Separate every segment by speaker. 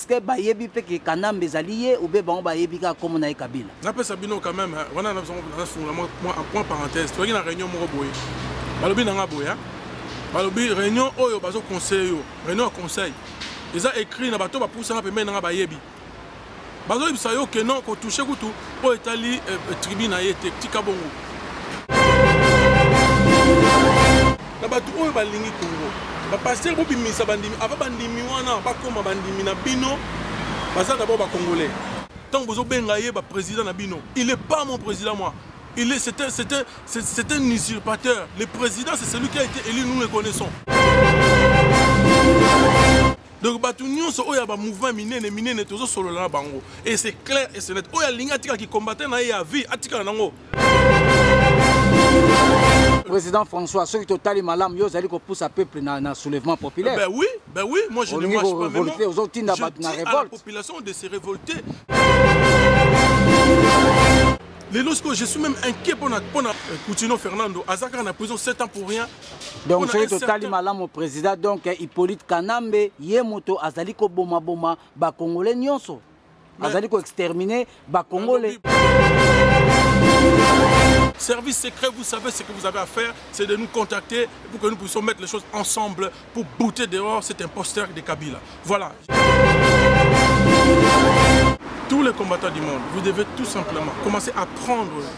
Speaker 1: est-ce que bayebi pe ke Kanambe zalié ou be bango bayebi ka comme na Kabila?
Speaker 2: Na pe Sabino quand même, on a un point parenthèse. Tu vois une réunion moko boye. Balobi na nga boya. Balobi réunion oyo bazo conseil yo. Réunion conseil. Ils ont écrit na bato ba poussa na pe na nga bayebi. Bazo ibisa yo que non ko toucher kutu po etali tribune na yete tika bongo. Na bato oyo balingi Congo. Ba pasteur bo bimisa bandimi ava bandimi wana ba koma bandimi na bino. Baza d'abord ba congolais. Tant bozo benga ye ba président na bino. Il est pas mon président moi. C'est un usurpateur. Le président c'est celui qui a été élu, nous le connaissons. Donc Batunion so oya ba mouvement minene tozo solo la bango et c'est clair et c'est net. Oya linga tika qui combattait na ya vie atika nango.
Speaker 1: Président François, ceux qui total malam yo zali ko pousse peuple na soulèvement populaire.
Speaker 2: Ben oui, moi je ne marche pas même.
Speaker 1: Je dis à la
Speaker 2: population de se révolter. Lorsque je suis même inquiet pour Coutinho Fernando, Azaka en prison 7 ans pour rien.
Speaker 1: Donc c'est total malam au président donc Hippolyte Kanambe yemoto azali ko boma ba congolais nyonso. Azali ko exterminer ba congolais.
Speaker 2: Service secret, vous savez ce que vous avez à faire, c'est de nous contacter pour que nous puissions mettre les choses ensemble pour bouter dehors cet imposteur de Kabila. Voilà. Tous les combattants du monde, vous devez tout simplement commencer à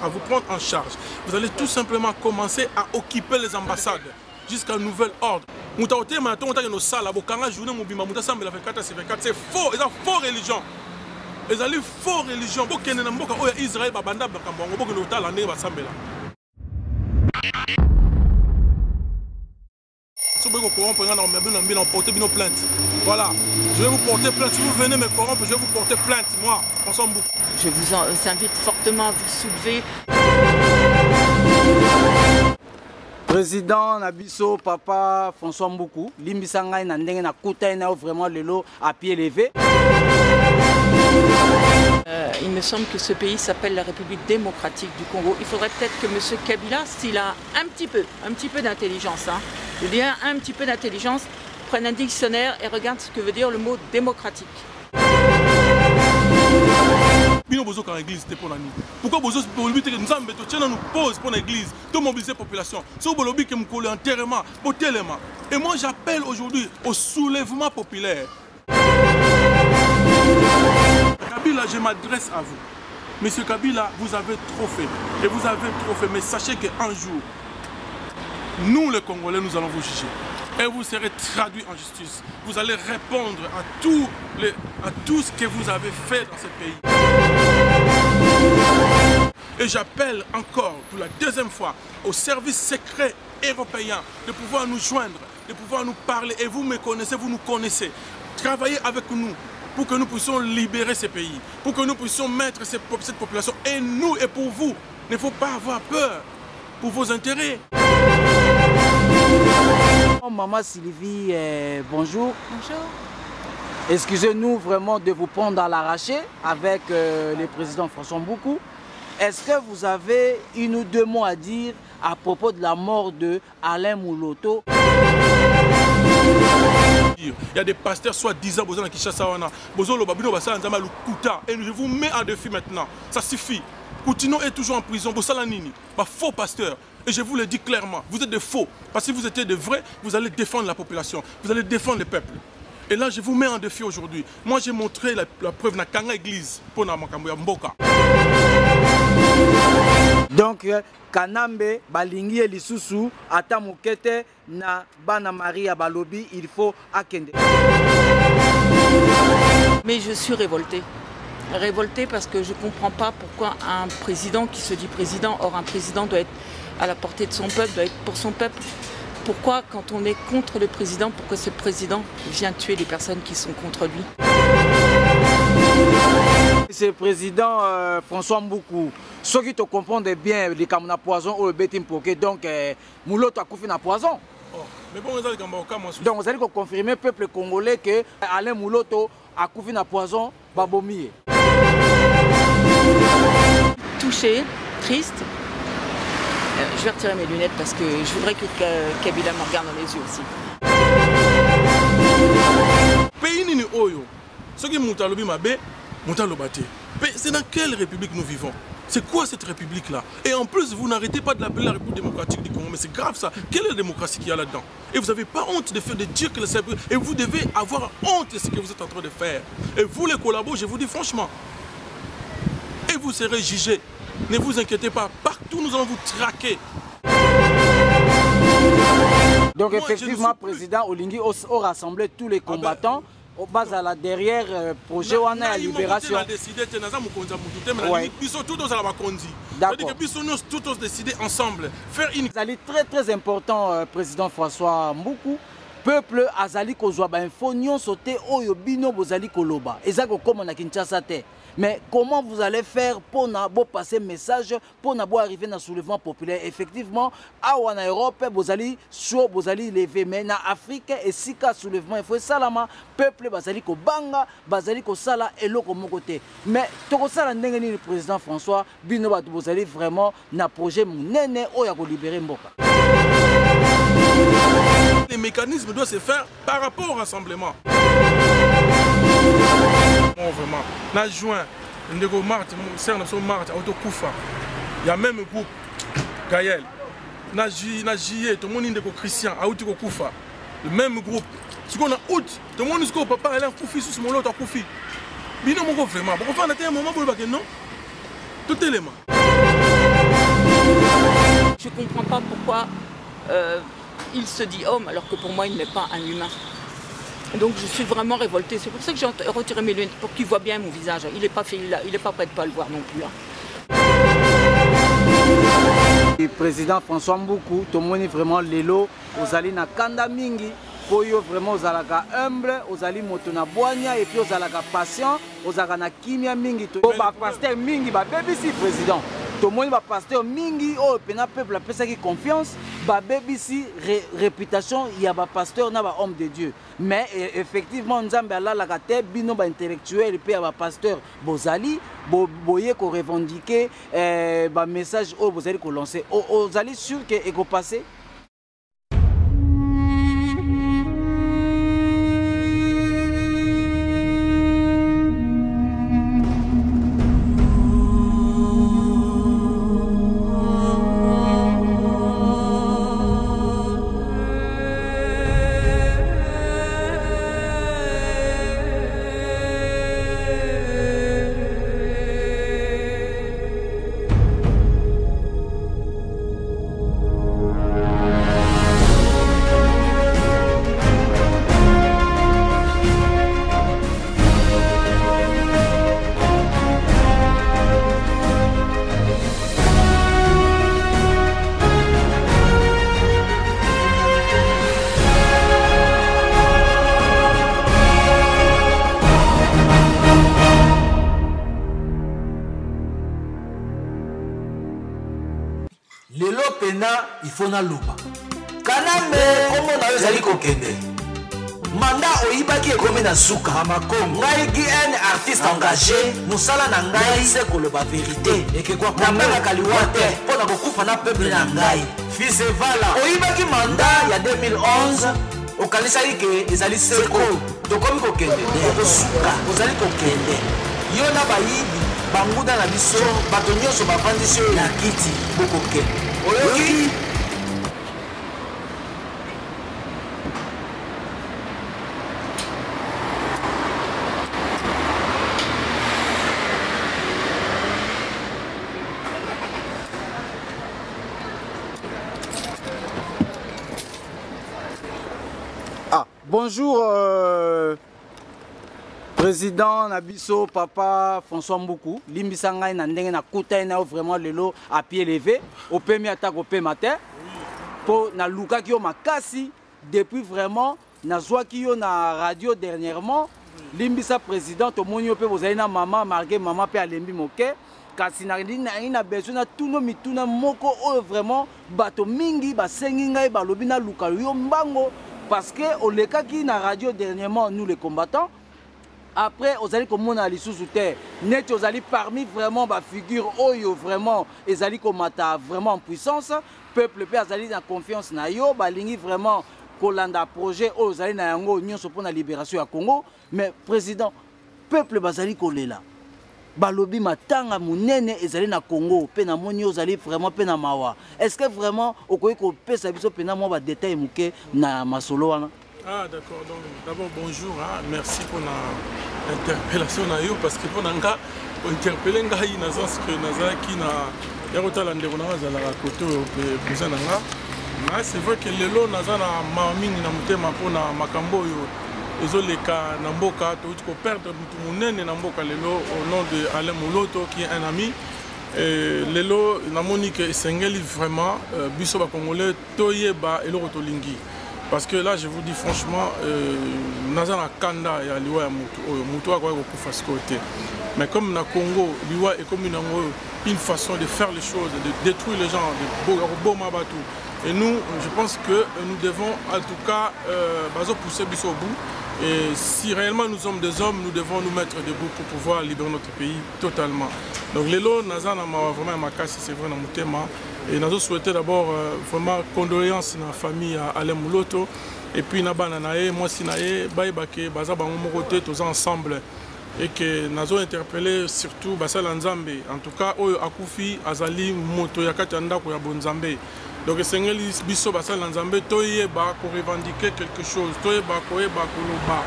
Speaker 2: vous prendre en charge. Vous allez tout simplement commencer à occuper les ambassades jusqu'à nouvel ordre. C'est faux, c'est faux religion. Les alliés faux religion. Israël voilà, je vais vous porter plainte. Si vous venez me corrompre, je vais vous porter plainte. Moi, François Mboukou.
Speaker 3: Je vous invite fortement à vous soulever.
Speaker 1: Président Nabiso, papa François Mboukou, Limbisanga na ndenge na kuta na vraiment lelo à pied levé.
Speaker 3: Il me semble que ce pays s'appelle la République démocratique du Congo. Il faudrait peut-être que M. Kabila, s'il a un petit peu d'intelligence, hein, je dis un petit peu d'intelligence, prenne un dictionnaire et regarde ce que veut dire le mot démocratique.
Speaker 2: Pourquoi nous pose pour l'église, de mobiliser la population, et moi j'appelle aujourd'hui au soulèvement populaire. Kabila, je m'adresse à vous. Monsieur Kabila, vous avez trop fait. Et vous avez trop fait. Mais sachez qu'un jour, nous les Congolais, nous allons vous juger. Et vous serez traduits en justice. Vous allez répondre à tout ce que vous avez fait dans ce pays. Et j'appelle encore pour la deuxième fois au service secret européen de pouvoir nous joindre, de pouvoir nous parler. Et vous me connaissez, vous nous connaissez. Travaillez avec nous pour que nous puissions libérer ces pays, pour que nous puissions mettre cette population. Et nous et pour vous, il ne faut pas avoir peur pour vos intérêts.
Speaker 1: Maman Sylvie, bonjour.
Speaker 3: Bonjour.
Speaker 1: Excusez-nous vraiment de vous prendre à l'arraché avec le président François Mboukou. Est-ce que vous avez une ou deux mots à dire à propos de la mort de Alain Mouloto?
Speaker 2: Il y a des pasteurs soi-disant et je vous mets en défi maintenant. Ça suffit. Coutinho est toujours en prison. Faux pasteur. Et je vous le dis clairement, vous êtes des faux. Parce que si vous étiez de vrais, vous allez défendre la population. Vous allez défendre le peuple. Et là, je vous mets en défi aujourd'hui. Moi, j'ai montré la preuve dans la église pour Mboka.
Speaker 1: Donc, Kanambe, Balingi et Lisusu, Atamukete, na Bana Maria Balobi, il faut akende.
Speaker 3: Mais je suis révoltée. Révoltée parce que je ne comprends pas pourquoi un président qui se dit président, or un président doit être à la portée de son peuple, doit être pour son peuple. Pourquoi, quand on est contre le président, pourquoi ce président vient tuer les personnes qui sont contre lui?
Speaker 1: C'est le président François Mboukou. Ceux qui te comprennent bien, les camons poison ou le bétim poké, donc Mouloto a couffé na poison.
Speaker 2: Mais bon,
Speaker 1: donc vous allez confirmer au peuple congolais que Alain Mouloto a couffé na poison, Babomié.
Speaker 3: Touché, triste. Je vais retirer mes lunettes parce que je voudrais que Kabila me regarde dans les yeux aussi.
Speaker 2: Pays nini oyo Ceux qui montent à l'obé mabé, montent à l'obate. Mais c'est dans quelle république nous vivons? C'est quoi cette république-là? Et en plus, vous n'arrêtez pas de l'appeler la République démocratique du Congo. Mais c'est grave ça. Quelle est la démocratie qu'il y a là-dedans? Et vous n'avez pas honte de dire que c'est... Et vous devez avoir honte de ce que vous êtes en train de faire. Et vous, les collabos, je vous dis franchement. Et vous serez jugés. Ne vous inquiétez pas. Partout, nous allons vous traquer.
Speaker 1: Donc effectivement, président Olingi a rassemblé tous les combattants. Au bas à la derrière projet on a la libération. D'accord.
Speaker 2: Tous décider ensemble. Faire une.
Speaker 1: C'est très important, président François Mboukou. Peuple azali kozwa ba info nyonso te oyo bino bozali koloba. Ezako comme na Kinshasa te. Mais comment vous allez faire pour passer message, pour arriver dans le soulèvement populaire? Effectivement, en Europe, vous allez chaud, vous allez lever. Mais en Afrique, et si le soulèvement, il faut salama, peuple, vous allez banga, vous allez sala et l'autre côté. Mais tout ça, le président François, vous allez vraiment un projet néné ou à libérer Mboka.
Speaker 2: Les mécanismes doivent se faire par rapport au rassemblement. Bon, vraiment. En juin, il y a même groupe Gaël. En juillet, tout le monde est Christian, le même groupe. Si on a août, tout le monde est papa, il a un koufi sur mon lot, koufi. Mais non, vraiment. Bon, on va un moment pour le baguette, non? Tout élément.
Speaker 3: Je ne comprends pas pourquoi il se dit homme alors que pour moi il n'est pas un humain. Donc je suis vraiment révoltée. C'est pour ça que j'ai retiré mes lunettes pour qu'il voit bien mon visage. Il n'est pas fait, il n'est pas prêt de pas le voir non plus.
Speaker 1: Le président François Mboukou, tout le monde est vraiment l'élo. Vous allez na kanda mingi. Pour eux vraiment vous allez humble, vous allez motona boigna et puis vous allez patient, vous allez na kimia mingi. Ba pasteur mingi, ba BBC président. Tout le monde va pasteur mingi, oh pena peuple a qui confiance, ba BBC réputation, il y a ba pasteur na ba homme de Dieu. Mais effectivement Nzambe ala la kate bino ba intellectuel et puis ba pasteur bozali, boye ko revendiquer ba message oh vous allez ko lancer. Vous allez sûr que eko passer.
Speaker 4: Lelo pena il faut na luba. Kanambe komo na yo zali kokende. Manda oyibaki ekomi na suka makongo. Ngai GN artiste engagé, musala na ngai c'est koloba vérité. Ekekwa na mbala kaliwate pona kokufa na peuple na ngai. Fils Evala oyibaki manda ya 2011 okanisaki ke ezali seko. Tokomi kokende kosuka ozali kokende. Yo na bayibi banguda na biso bato nyonso bavandisi oyo na kiti bokokende. Oyoki
Speaker 1: bonjour président Nabiso papa François Mboukou limbisa ngai na ndenge na kuta na vraiment lelo à pied levé au premier attaque au premier matin pour na luka ki yo makasi depuis vraiment na zwaki yo na radio dernièrement limbisa président to moni pe bozali na maman marqué maman pe alembi moke kasi na besoin na tuno mituna moko o vraiment bato mingi basengi ngai balobi na luka yo mbango parce que au leka ki na radio dernièrement nous les combattants. Après, vous allez comme on a les sous-terre. Net, vous allez parmi vraiment ma figure, oyo vraiment, ils allez comme vraiment en puissance. Peuple, vous allez dans confiance na yo, balingi vraiment kolanda projet, vous allez na yango union pour la libération à Congo. Mais président, peuple bazali kolela balobi matanga munene ezali na Congo pe na moni ozali vraiment pe na mawa. Est-ce que vraiment okoki kopesa biso pena mo ba détail muke na masolo wana?
Speaker 2: Ah d'accord, donc d'abord bonjour, hein. Merci pour l'interpellation parce que pour nga interpeller ngai na sens que nazaki na yakotala ndeko na bazala côté besoin nga. Mais c'est vrai que lelo nazana mamingi na mutema pona makambo yo ezoleka na mboka to ko perdre mutu munene na mboka lelo au nom de Alain Mouloto qui est un ami. Lelo namoni que esengeli vraiment biso ba congolais toyeba eloko tolingi. Parce que là, je vous dis franchement, Nazana Kanda et Liwa ya Mutu a quoi côté. Mais comme na Congo, Liwa est comme une façon de faire les choses, de détruire les gens, de beau mabatou. Et nous, je pense que nous devons en tout cas pousser au bout. Et si réellement nous sommes des hommes, nous devons nous mettre debout pour pouvoir libérer notre pays totalement. Donc les lots, Nazana vraiment ma casse, c'est vrai dans mon thème. Et nous souhaitons d'abord vraiment condoléances à la famille à Alain Mouloto. Et puis nous avons moi Sinaé, Baïbake, Baza Bangomokote, tous ensemble. Et que nous avons interpellé surtout Basal Nzambe. En tout cas, Akoufi, Azali, Moto, Yakatanda, Bonzambe. Donc Seigneur Bisso Basal Nzambe, Toyeba, pour revendiquer quelque chose. Toyeba, Koyeba, Koloba.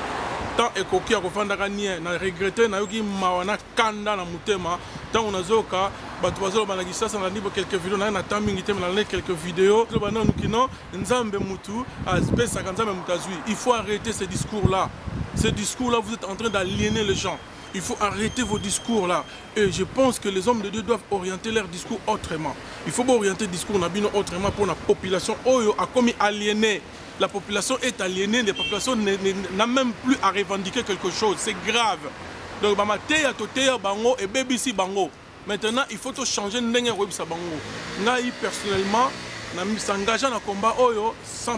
Speaker 2: Tant et Koki a refondé na regretté na yoki mawana kanda na mutema tant on a zoka batuazo banagisa ça na libre quelques vidéos na tamingi tem na quelques vidéos to bana nukino nzambe mutu aspesa kanzambe mutazui. Il faut arrêter ces discours là. Ces discours là, vous êtes en train d'aliéner les gens. Il faut arrêter vos discours là. Et je pense que les hommes de Dieu doivent orienter leur discours autrement. Il faut orienter le discours autrement pour la population. Oyo a commis aliéné. La population est aliénée, la population n'a même plus à revendiquer quelque chose. C'est grave. Donc, bango et BBC bango. Maintenant, il faut changer de websa bango. Naï personnellement, je s'engage dans le combat 100%.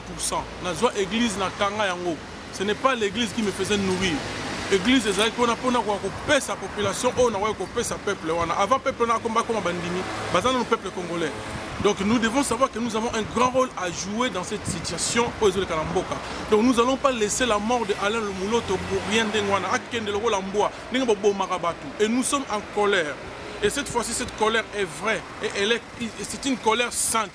Speaker 2: Dans l'église, na kanga yango. Ce n'est pas l'église qui me faisait nourrir. L'église, c'est qu'on a coupé sa population, on a coupé sa peuple. Avant, le peuple, on a combattu comme Bandini, basé dans le peuple congolais. Donc nous devons savoir que nous avons un grand rôle à jouer dans cette situation aux îles Kalamboka. Donc nous n'allons pas laisser la mort de Alain Mouloto pour rien d'engouana. Et nous sommes en colère. Et cette fois-ci, cette colère est vraie. Et c'est une colère sainte.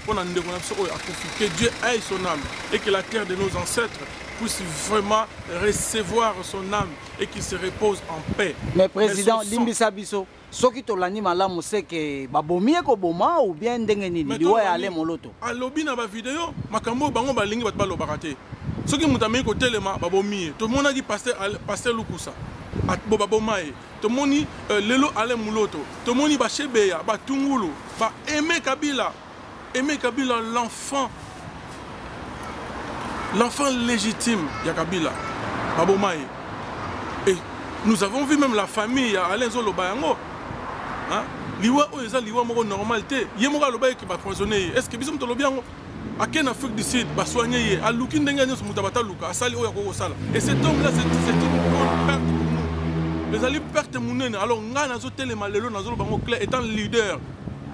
Speaker 2: Que Dieu aille son âme et que la terre de nos ancêtres puisse vraiment recevoir son âme et qu'il se repose en paix.
Speaker 1: Mais président Limbisa Biso, ce qui te l'anime à l'âme, c'est que Babomi est Koboma ou bien Dengeni, Liwa et Alain Mouloto.
Speaker 2: À l'obi na vidéo, Makambo Bango Balingi va te barater. Ce qui m'a mis côté le Babomi, tout le monde a dit passer Lukusa. Babomae, tout le monde dit Lelo Alain Mouloto, tout le monde dit Bachebeya, Batungulu, Aimé Kabila. Aimé Kabila, l'enfant légitime de Kabila, Babomae. Et nous avons vu même la famille Alain Zolo Bayango. Liwa oza liwa moko normalité. Yemoka loba ki ba poisonner. Est-ce que bisum to lobiango? A quelle Afrique du Sud ba soigner a luki ndenga nyoso mutabata luka asali oya ko sala. Et cet homme là c'est une perte pour nous. Les ali perte munene. Alors nga nazo telema lelo nazo bango clair étant leader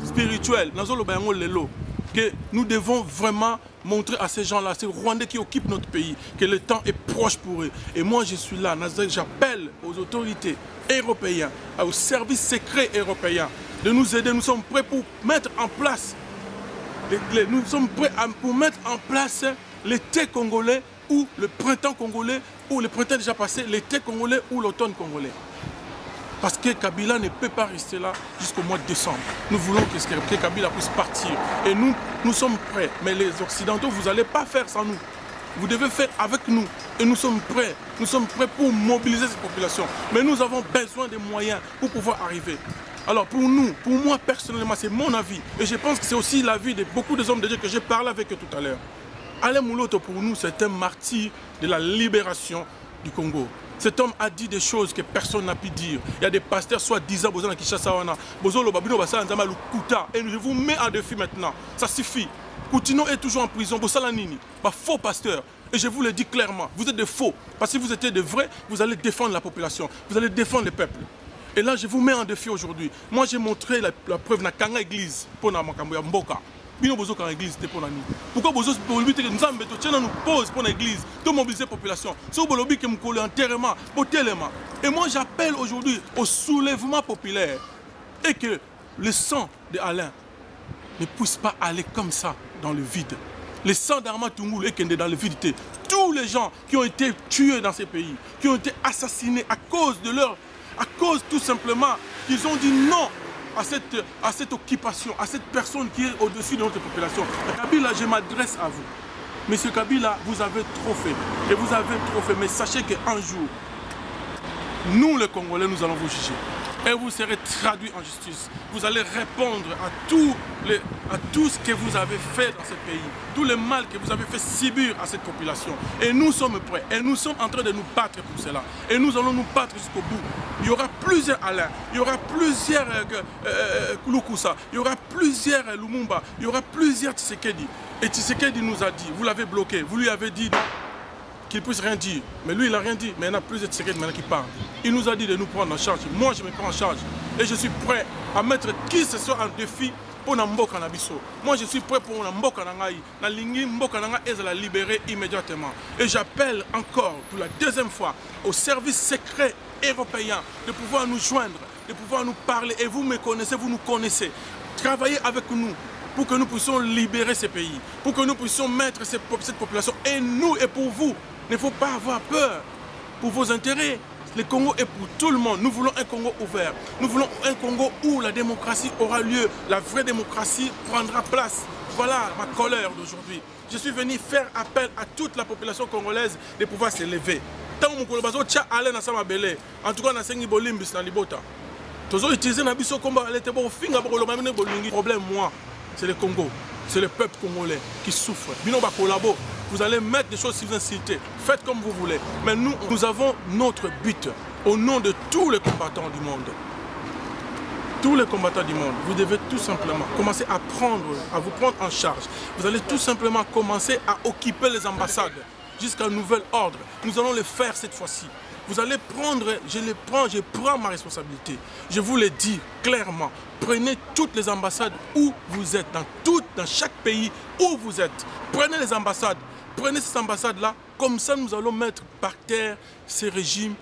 Speaker 2: spirituel nazo lo bango lelo que nous devons vraiment montrer à ces gens-là, ces Rwandais qui occupent notre pays, que le temps est proche pour eux. Et moi, je suis là, j'appelle aux autorités européennes, aux services secrets européens, de nous aider. Nous sommes prêts pour mettre en place, pour mettre en place l'été congolais ou le printemps congolais ou le printemps déjà passé, l'été congolais ou l'automne congolais. Parce que Kabila ne peut pas rester là jusqu'au mois de décembre. Nous voulons que Kabila puisse partir. Et nous sommes prêts. Mais les Occidentaux, vous n'allez pas faire sans nous. Vous devez faire avec nous. Et nous sommes prêts. Nous sommes prêts pour mobiliser cette population. Mais nous avons besoin de moyens pour pouvoir arriver. Alors pour nous, pour moi personnellement, c'est mon avis. Et je pense que c'est aussi l'avis de beaucoup des hommes de Dieu que j'ai parlé avec eux tout à l'heure. Alain Mouloto, pour nous, c'est un martyr de la libération du Congo. Cet homme a dit des choses que personne n'a pu dire. Il y a des pasteurs soi-disant, et je vous mets en défi maintenant. Ça suffit. Coutinho est toujours en prison. Faux pasteur. Et je vous le dis clairement, vous êtes des faux. Parce que si vous étiez des vrais, vous allez défendre la population. Vous allez défendre le peuple. Et là, je vous mets en défi aujourd'hui. Moi, j'ai montré la preuve dans la église pour Mboka. Bino bozo quand l'église était pour la nuit. Pourquoi bozo pour lui que nous avons nous pose pour l'église, de mobiliser la population. C'est pour le que nous collons enterrement, pour tellement. Et moi j'appelle aujourd'hui au soulèvement populaire et que le sang de Alain ne puisse pas aller comme ça dans le vide. Le sang d'Armand Tungoul est dans le vide. Tous les gens qui ont été tués dans ces pays, qui ont été assassinés à cause de leur, à cause tout simplement qu'ils ont dit non à cette occupation, à cette personne qui est au-dessus de notre population. Kabila, je m'adresse à vous. Monsieur Kabila, vous avez trop fait. Et vous avez trop fait. Mais sachez qu'un jour, nous les Congolais, nous allons vous juger. Et vous serez traduit en justice. Vous allez répondre à tout ce que vous avez fait dans ce pays. Tout le mal que vous avez fait subir à cette population. Et nous sommes prêts. Et nous sommes en train de nous battre pour cela. Et nous allons nous battre jusqu'au bout. Il y aura plusieurs Alain. Il y aura plusieurs Kulukusa. Il y aura plusieurs Lumumba. Il y aura plusieurs Tshisekedi. Et Tshisekedi nous a dit, vous l'avez bloqué. Vous lui avez dit non, qu'il ne puisse rien dire. Mais lui, il n'a rien dit. Mais il y en a plusieurs Tshisekedi maintenant qui parlent. Il nous a dit de nous prendre en charge. Moi, je me prends en charge. Et je suis prêt à mettre qui ce soit en défi pour Namboka Nabiso. Moi, je suis prêt pour Namboka Nangaï. Nalingi Mboka Nanga et la libérer immédiatement. Et j'appelle encore pour la deuxième fois au service secret européen de pouvoir nous joindre, de pouvoir nous parler. Et vous me connaissez, vous nous connaissez. Travaillez avec nous pour que nous puissions libérer ces pays, pour que nous puissions mettre cette population. Et nous et pour vous, il ne faut pas avoir peur pour vos intérêts. Le Congo est pour tout le monde. Nous voulons un Congo ouvert. Nous voulons un Congo où la démocratie aura lieu. La vraie démocratie prendra place. Voilà ma colère d'aujourd'hui. Je suis venu faire appel à toute la population congolaise de pouvoir se lever. En tout cas, le problème, moi, c'est le Congo. C'est le peuple congolais qui souffre. Vous allez mettre des choses si vous incitez. Faites comme vous voulez. Mais nous avons notre but au nom de tous les combattants du monde. Tous les combattants du monde, vous devez tout simplement commencer à vous prendre en charge. Vous allez tout simplement commencer à occuper les ambassades jusqu'à un nouvel ordre. Nous allons le faire cette fois-ci. Vous allez prendre, je prends ma responsabilité. Je vous le dis clairement. Prenez toutes les ambassades où vous êtes, dans chaque pays où vous êtes. Prenez les ambassades. Prenez ces ambassades-là, comme ça nous allons mettre par terre ces régimes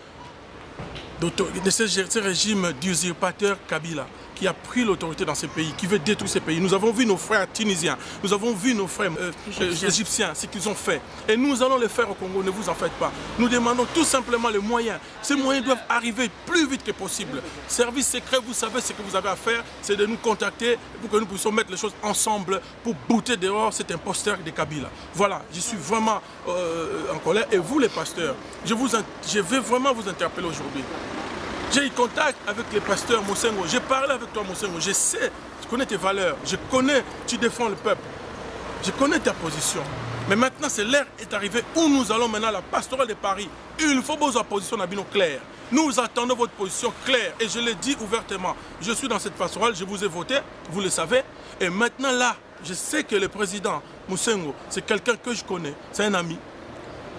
Speaker 2: d'usurpateurs Kabila, qui a pris l'autorité dans ces pays, qui veut détruire ces pays. Nous avons vu nos frères tunisiens, nous avons vu nos frères égyptiens, ce qu'ils ont fait. Et nous allons le faire au Congo, ne vous en faites pas. Nous demandons tout simplement les moyens. Ces moyens doivent arriver plus vite que possible. Service secret, vous savez ce que vous avez à faire, c'est de nous contacter pour que nous puissions mettre les choses ensemble pour bouter dehors cet imposteur de Kabila. Voilà, je suis vraiment en colère. Et vous les pasteurs, je vais vraiment vous interpeller aujourd'hui. J'ai eu contact avec les pasteurs Mosengo. J'ai parlé avec toi Mosengo. Je sais, je connais tes valeurs. Je connais, tu défends le peuple. Je connais ta position. Mais maintenant, c'est l'heure est arrivée où nous allons maintenant à la pastorale de Paris. Il faut vos positions claires. Nous attendons votre position claire. Et je l'ai dit ouvertement. Je suis dans cette pastorale, je vous ai voté, vous le savez. Et maintenant là, je sais que le président Mosengo, c'est quelqu'un que je connais. C'est un ami.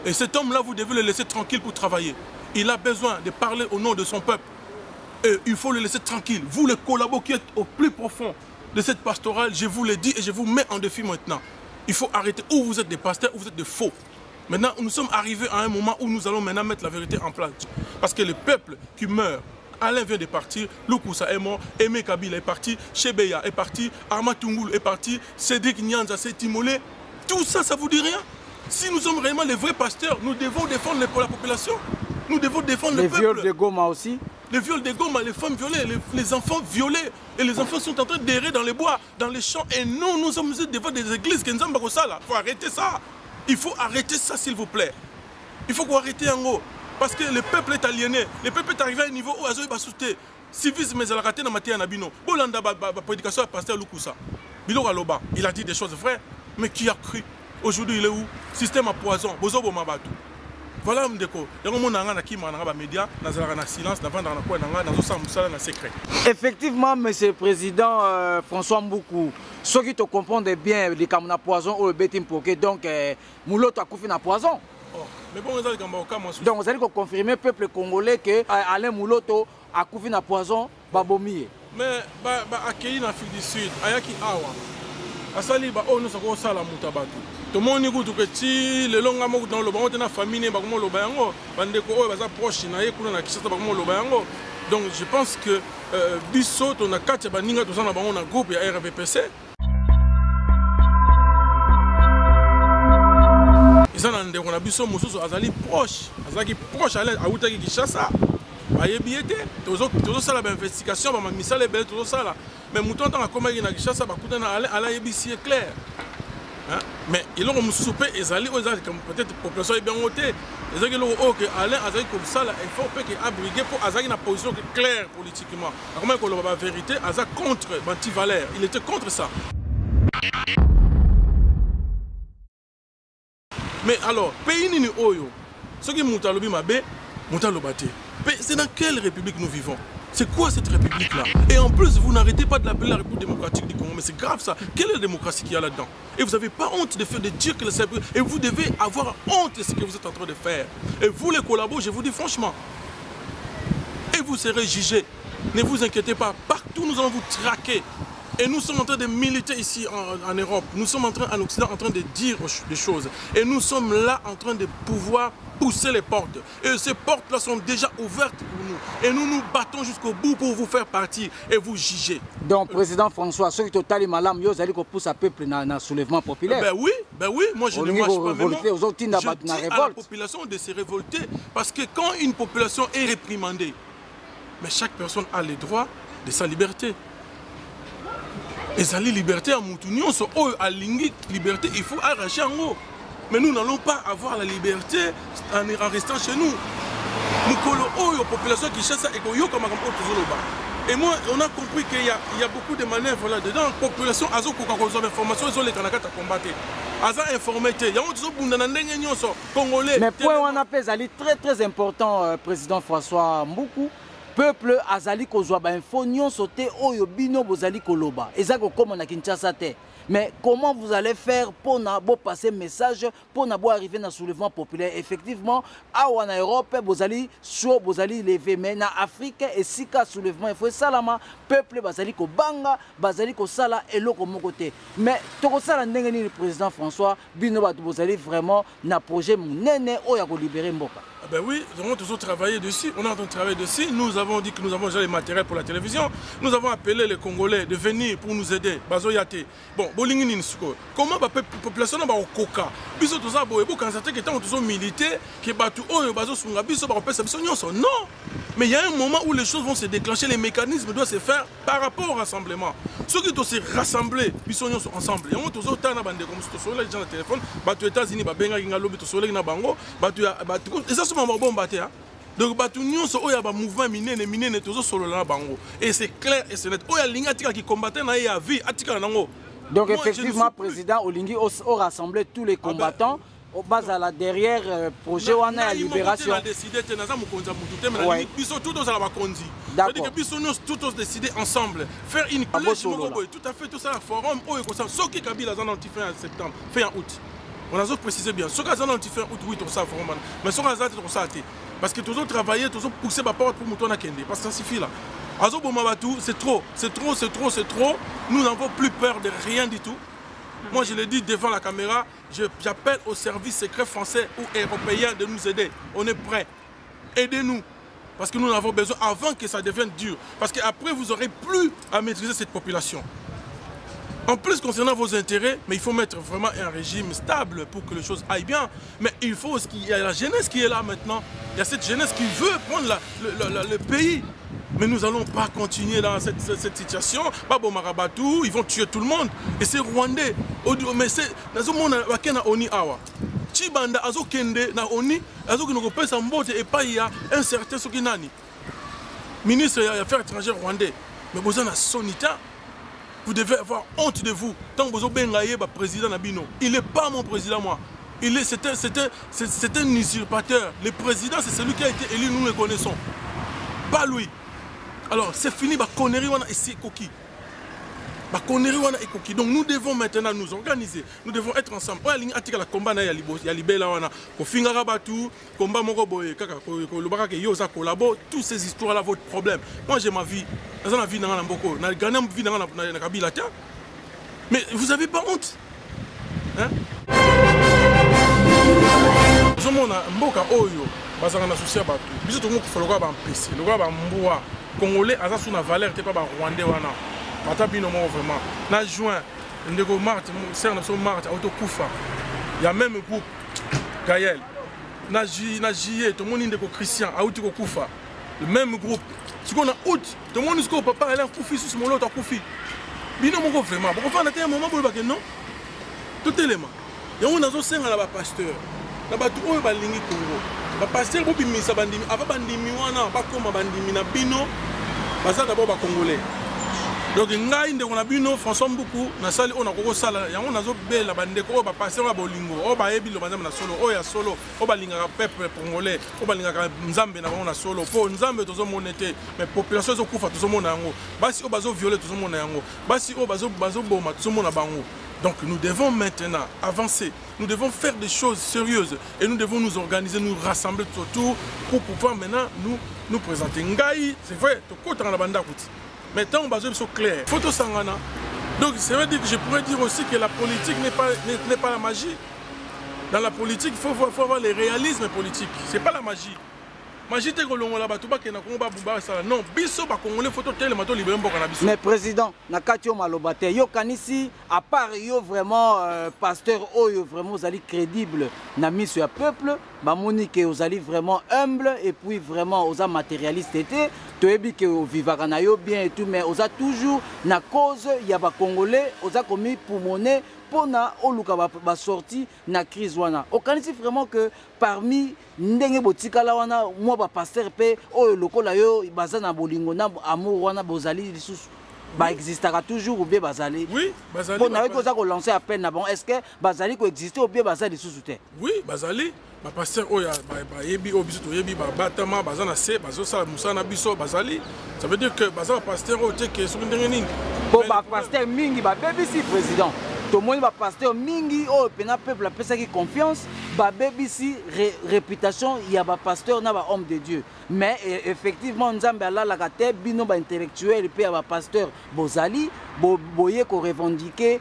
Speaker 2: Et cet homme-là, vous devez le laisser tranquille pour travailler. Il a besoin de parler au nom de son peuple. Et il faut le laisser tranquille. Vous, les collaborateurs qui êtes au plus profond de cette pastorale, je vous le dis et je vous mets en défi maintenant. Il faut arrêter. Ou vous êtes des pasteurs ou vous êtes des faux. Maintenant, nous sommes arrivés à un moment où nous allons maintenant mettre la vérité en place. Parce que le peuple qui meurt, Alain vient de partir, Lukusa est mort, Aimé Kabila est parti, Chebeya est parti, Armand Tungoul est parti, Cédric Nyanza s'est immolé. Tout ça, ça vous dit rien? Si nous sommes réellement les vrais pasteurs, nous devons défendre la population. Nous devons défendre le peuple.
Speaker 1: Les viols de Goma aussi.
Speaker 2: Les viols de Goma, les femmes violées, les enfants violés. Et les enfants sont en train d'errer dans les bois, dans les champs. Et nous sommes devant des églises. Il faut arrêter ça. Il faut arrêter ça, s'il vous plaît. Il faut qu'on arrête en gros. Parce que le peuple est aliéné. Le peuple est arrivé à un niveau où il va sauter. Civisme, mais il a raté dans la matière Nabino. Bolanda, prédication, pasteur Lukusa. Bilo Aloba, il a dit des choses vraies. Mais qui a cru? Aujourd'hui, il est où? Système à poison. Bozobo Mabatu. Voilà,
Speaker 1: effectivement, Monsieur le Président François Mboukou, ceux qui te comprennent bien, les camons poison ou le bétim poké, donc Mouloto a couffé na poison. Donc vous allez confirmer au peuple congolais que Alain Mouloto a couffé na poison, Babomié.
Speaker 2: Mais accueilli en Afrique du Sud, Ayaki Awa. asali ba ono sako sala mutabatu to moni kutu ke ti le longa mo dans le ba on na famille ba ko lo ba yango bande ko o ba za proche na ye kuna na Kinshasa ba ko lo ba yango. Donc je pense que biso to na kati ba ninga to sana ba on na groupe ya RVPC. Ils ont un on a biso mususu azali proche, azaki proche à l'aide à Outaki Kinshasa. Ba yebiete tozo sala ba investigation ba misala belle tozo sala. Mais mouton dans la commune na Kinshasa ba kutana ala yebisi clair. Hein? Mais ils ont soupé et ils allaient comme peut-être population est bien votée. Ils ont dit que Alain Azaki comme ça il faut que abriguer pour Azaki une position claire politiquement. Comment qu'on la vérité Azaki contre Banti Valère, il était contre ça. Mais alors pays ni oyo ceux qui montent à l'obi mabe montent à l'obate. C'est dans quelle république nous vivons? C'est quoi cette république-là? Et en plus, vous n'arrêtez pas de l'appeler la République démocratique du Congo. Mais c'est grave ça. Quelle est la démocratie qu'il y a là-dedans? Et vous n'avez pas honte de dire que c'est... Et vous devez avoir honte de ce que vous êtes en train de faire. Et vous, les collabos, je vous dis franchement. Et vous serez jugés. Ne vous inquiétez pas. Partout, nous allons vous traquer. Et nous sommes en train de militer ici en Europe. Nous sommes en Occident en train de dire des choses. Et nous sommes là en train de pouvoir pousser les portes. Et ces portes-là sont déjà ouvertes pour nous. Et nous nous battons jusqu'au bout pour vous faire partir et vous juger. Donc, Président François, ceux qui total malam, vous allez pousser le peuple dans le soulèvement populaire. Ben oui, moi je ne marche pas même. Je dis à la population de se révolter parce que quand une population est réprimandée, mais chaque personne a le droit de sa liberté. Et ça, la liberté à Moutunion, à Lingi, liberté, il faut arracher en haut. Mais nous n'allons pas avoir la liberté en restant chez nous. La population qui chasse et qu'on y a comme et moi, on a compris qu'il y a beaucoup de manœuvres là-dedans. La population a des informations, ils ont les Kanakats à combattre. Ils ont informé. Il y a des Congolais. Mais point on appelle très important, Président François Mboukou. Peuple azali kozwa ba info nyonso te oyo bino bozali koloba ezako comme na Kinshasa te. Mais comment vous allez faire pour passer message pour arriver dans le soulèvement populaire? Effectivement, en Europe, vous allez lever, mais en Afrique, et si le soulèvement, il faut salama, peuple, ko banga, ko sala, et l'autre côté. Mais, le président François, vous allez vraiment un projet néné, ou libérer Mboka. Ben oui, nous avons toujours travaillé dessus. On est en train de travailler dessus. Nous avons dit que nous avons déjà les matériels pour la télévision. Nous avons appelé les Congolais de venir pour nous aider. Bazoyate. Bon, comment la population va au coca? Biso tout ça, quand ça fait que tant tous militaires qui battent au bazo sunga biso ba opesa biso nyonso. Non. Mais il y a un moment où les choses vont se déclencher, les mécanismes doivent se faire par rapport au rassemblement. Ceux qui doivent se rassembler, biso nyonso ensemble. Et on tous autant na bande comme sur les gens de téléphone, batu États-Unis ba benga ngalo biso soleil na bango, batu et ça c'est mon bon batté hein. Donc batu nyonso oya ba mouvement minene tous solo na bango. Et c'est clair et c'est net. Oya linga tika qui combattait na ya vie atika nango. Donc moi, effectivement, président Olingi a rassemblé tous les combattants au bas à la derrière projet on a la libération. On a décidé de tous décider ensemble faire une clé tout à fait tout ça forum ce qui Kabila en septembre fin août. On a précisé bien ce qui a fait août oui tout ça forum mais ce qui a ça parce que toujours travailler toujours pousser ma porte pour mouton kende parce que ça suffit là. C'est trop. Nous n'avons plus peur de rien du tout. Moi, je le dis devant la caméra, j'appelle au service secret français ou européen de nous aider. On est prêts. Aidez-nous. Parce que nous avons besoin avant que ça devienne dur. Parce qu'après, vous n'aurez plus à maîtriser cette population. En plus, concernant vos intérêts, mais il faut mettre vraiment un régime stable pour que les choses aillent bien. Mais il faut qu'il y ait la jeunesse qui est là maintenant. Il y a cette jeunesse qui veut prendre le pays. Mais nous n'allons pas continuer dans cette situation. Babo Marabatou, ils vont tuer tout le monde. Et c'est rwandais. Mais c'est... Chibanda azo kende na oni azo ki noko pesa mbote et pas il y a un certain Sokinani. Ministre des Affaires étrangères rwandais. Mais vous avez un sonita. Vous devez avoir honte de vous. Tant que vous avez un président Nabino. Il n'est pas mon président moi. C'est un usurpateur. Le président c'est celui qui a été élu, nous le connaissons. Pas lui. Alors c'est fini, ma connerie et c'est coquille. Donc nous devons maintenant nous organiser, nous devons être ensemble. La combat na ya libela wana ko fingara batu combat moko boye kaka ko lobaka ke yo za collabo tous ces histoires là votre problème. Moi j'ai ma vie, na vie na mboko, na gagner vie na Kabila ta. Mais vous n'avez pas honte, hein? Zomona mboka oyo bazanga na souci bato biso to moko foloka ba mpesi loka ba mboa congolais aza sous na valeur te pas ba rwandais wana bata bino mo vraiment na juin ndeko Marthe ser na so Marthe auto kufa ya même groupe Gaël na juillet to moni ndeko Christian auto ko kufa le même groupe ce qu'on a août to moni ce papa elle a kufi sous mon lot kufi bino moko vraiment bon fa na te un moment bo ba que non tout élément et on a zo senga la ba pasteur na batu oyo balingi Congo ba pasteur bo bimisa bandimi ava bandimi wana bakoma bandimi na bino baza d'abord ba congolais donc ngai ndeko na bino François Mbuku na sali ona koko sala yango nazo bela bandeko oyo ba pasteur ba bolingo oyo ba yebi lo banzambe na solo oyo ya solo oyo balinga peuple congolais oyo balinga nzambe na bango na solo po nzambe tozo monete mais population zo kufa tozo mona yango basi oyo bazo violer tozo mona yango basi oyo bazo boma tozo mona bango. Donc nous devons maintenant avancer, nous devons faire des choses sérieuses et nous devons nous organiser, nous rassembler autour pour pouvoir maintenant nous présenter. Ngai, c'est vrai, mais tant que nous sommes clairs, photo sangana. Donc ça veut dire que je pourrais dire aussi que la politique n'est pas la magie. Dans la politique, il faut avoir le réalisme politique, ce n'est pas la magie.
Speaker 1: Mais président, Nakatio Malobate, yo kanisi, à part yo vraiment pasteur oyo vraiment vous allez crédible na mission ya peuple, ba monique vous allez vraiment humble et puis vraiment aux matérialiste été, toyebi que vivaka na yo bien et tout mais aux a toujours na cause ya ba congolais, aux a commis pour monnaie pona oluka ba sorti na crise wana. Okanisi vraiment que parmi ndenge botikala wana moi ba pasteur pe oyo lokola yo bazana bolingo na amour wana bozali lisusu ba existera toujours ou bien bazali.
Speaker 2: Oui, bazali.
Speaker 1: Pona yo koza ko lancer appel na bon est-ce que bazali ko exister ou bien bazali lisusu te?
Speaker 2: Oui, bazali. Ba pasteur oya ba yebi obiso to yebi ba batama bazana se bazo sala musana biso bazali. Ça veut dire que bazana pasteur o te ke so ndenge nini.
Speaker 1: Bo ba pasteur mingi ba BBC président. Tout le monde va passer au mingi au peuple a qui confiance ba BBC réputation il y a ba pasteur na ba homme de Dieu mais effectivement nzambe ala la kate bino ba intellectuel pe ba pasteur bozali boye ko revendiquer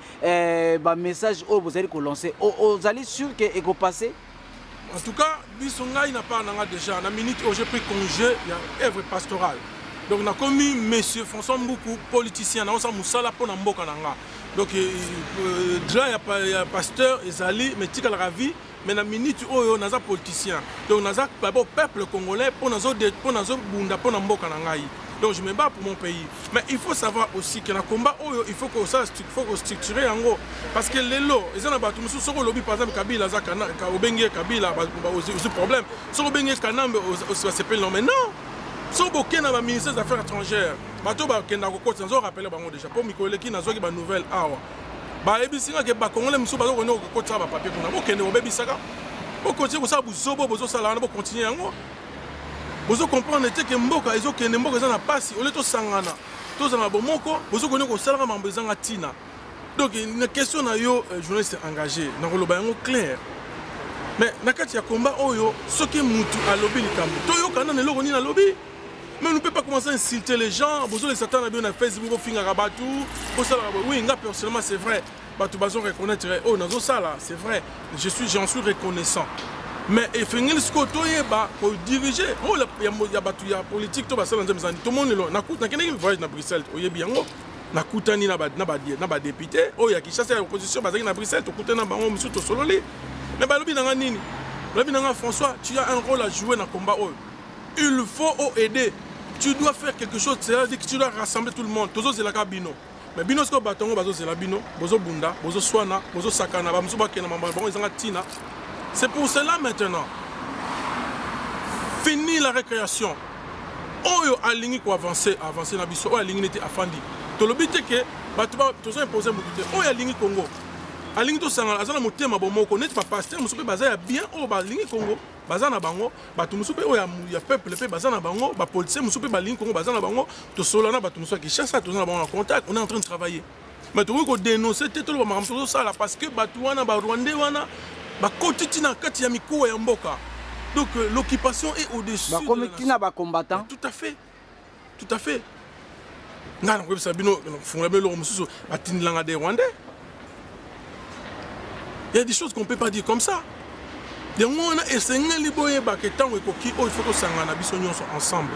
Speaker 1: ba message au bozali ko lancer ozali sûr que e ko passer.
Speaker 2: En tout cas biso ngai na pas nanga déjà na minute où j'ai pris congé il y a œuvre pastorale donc on a commis monsieur François Mbuku politicien na osa musala pona mboka nanga. Donc déjà il y a pasteur Ezali mais tika la vie mais na minute oyo naza politicien donc naza d'abord peuple congolais pour nazo bunda pour mboka na ngai donc je me bats pour mon pays mais il faut savoir aussi que na combat oyo il faut que ça structurer en gros parce que les lots ils ont battu musu soko lobby par exemple Kabila za kana ka obenge Kabila aussi problème soko obenge Kanambe aussi va s'appeler non mais non so boké na ba ministère des affaires étrangères bato ba kenda ko kotsa nzo rappeler bango déjà pour mikole ki nazo ki ba nouvelle awa ba ebisinga ke ba congolais musu bazo ko kotsa ba papier kuna bo kende obebisaka bo kotse ko sa buzobo bozo sala na bo continuer yango bozo comprendre te ke mboka ezo kende mboka za na pasi ole to sangana to za na bomoko bozo ko sala mambo ezanga tina donc une question na yo journaliste engagé na ko loba yango clair mais nakati ya combat oyo soki mutu a lobby likambo to yo kana ne loko ni na lobby. Mais on ne peut pas commencer à insulter les gens. Bonjour les satans, on a Facebook, oui, personnellement c'est vrai. Tu vas reconnaître, oh, dans ça là, c'est vrai. J'en suis reconnaissant. Mais il faut que diriger. Oh, il y a politique, tout le monde est là. On voyage à Bruxelles, on est bien. On ni na député. Oh, il y a qui chasse l'opposition, à Bruxelles, on a un monsieur solo. Mais François, tu as un rôle à jouer dans le combat. Il faut aider. Tu dois faire quelque chose, c'est-à-dire que tu dois rassembler tout le monde. Tozo c'est la cabino. Mais bino sko batongo bazo c'est la bino, bozo bunda, bozo swana, bozo sakana, ba musuba kena mamba bon ils ont tina. C'est pour cela maintenant. Fini la récréation. Oyo alingi ko avancer na biso, oyo alingi neti afandi. To lobite ke batu ba tozo imposer mokute. Oyo alingi Congo. Alingi to sangala azana motema bomoko net pa pasteur musupe baza ya bien oyo balingi Congo. Bazana bango batu musupe oya ya peuple pe bazana bango ba policier musupe balingi Congo bazana bango to solana batu musupe ki chasse to na bango en contact on est en train de travailler mais to ko dénoncer tout le monde to ça là parce que batu wana ba rwandais wana ba kotiti na kati ya mikuwa ya mboka donc l'occupation est au-dessus
Speaker 1: ba komitina ba combattant
Speaker 2: tout à fait ngana ko sabino fungula belo mususu batinilanga des rwandais Il y a des choses qu'on ne peut pas dire comme ça. Il faut que sangana biso nyonso ensemble.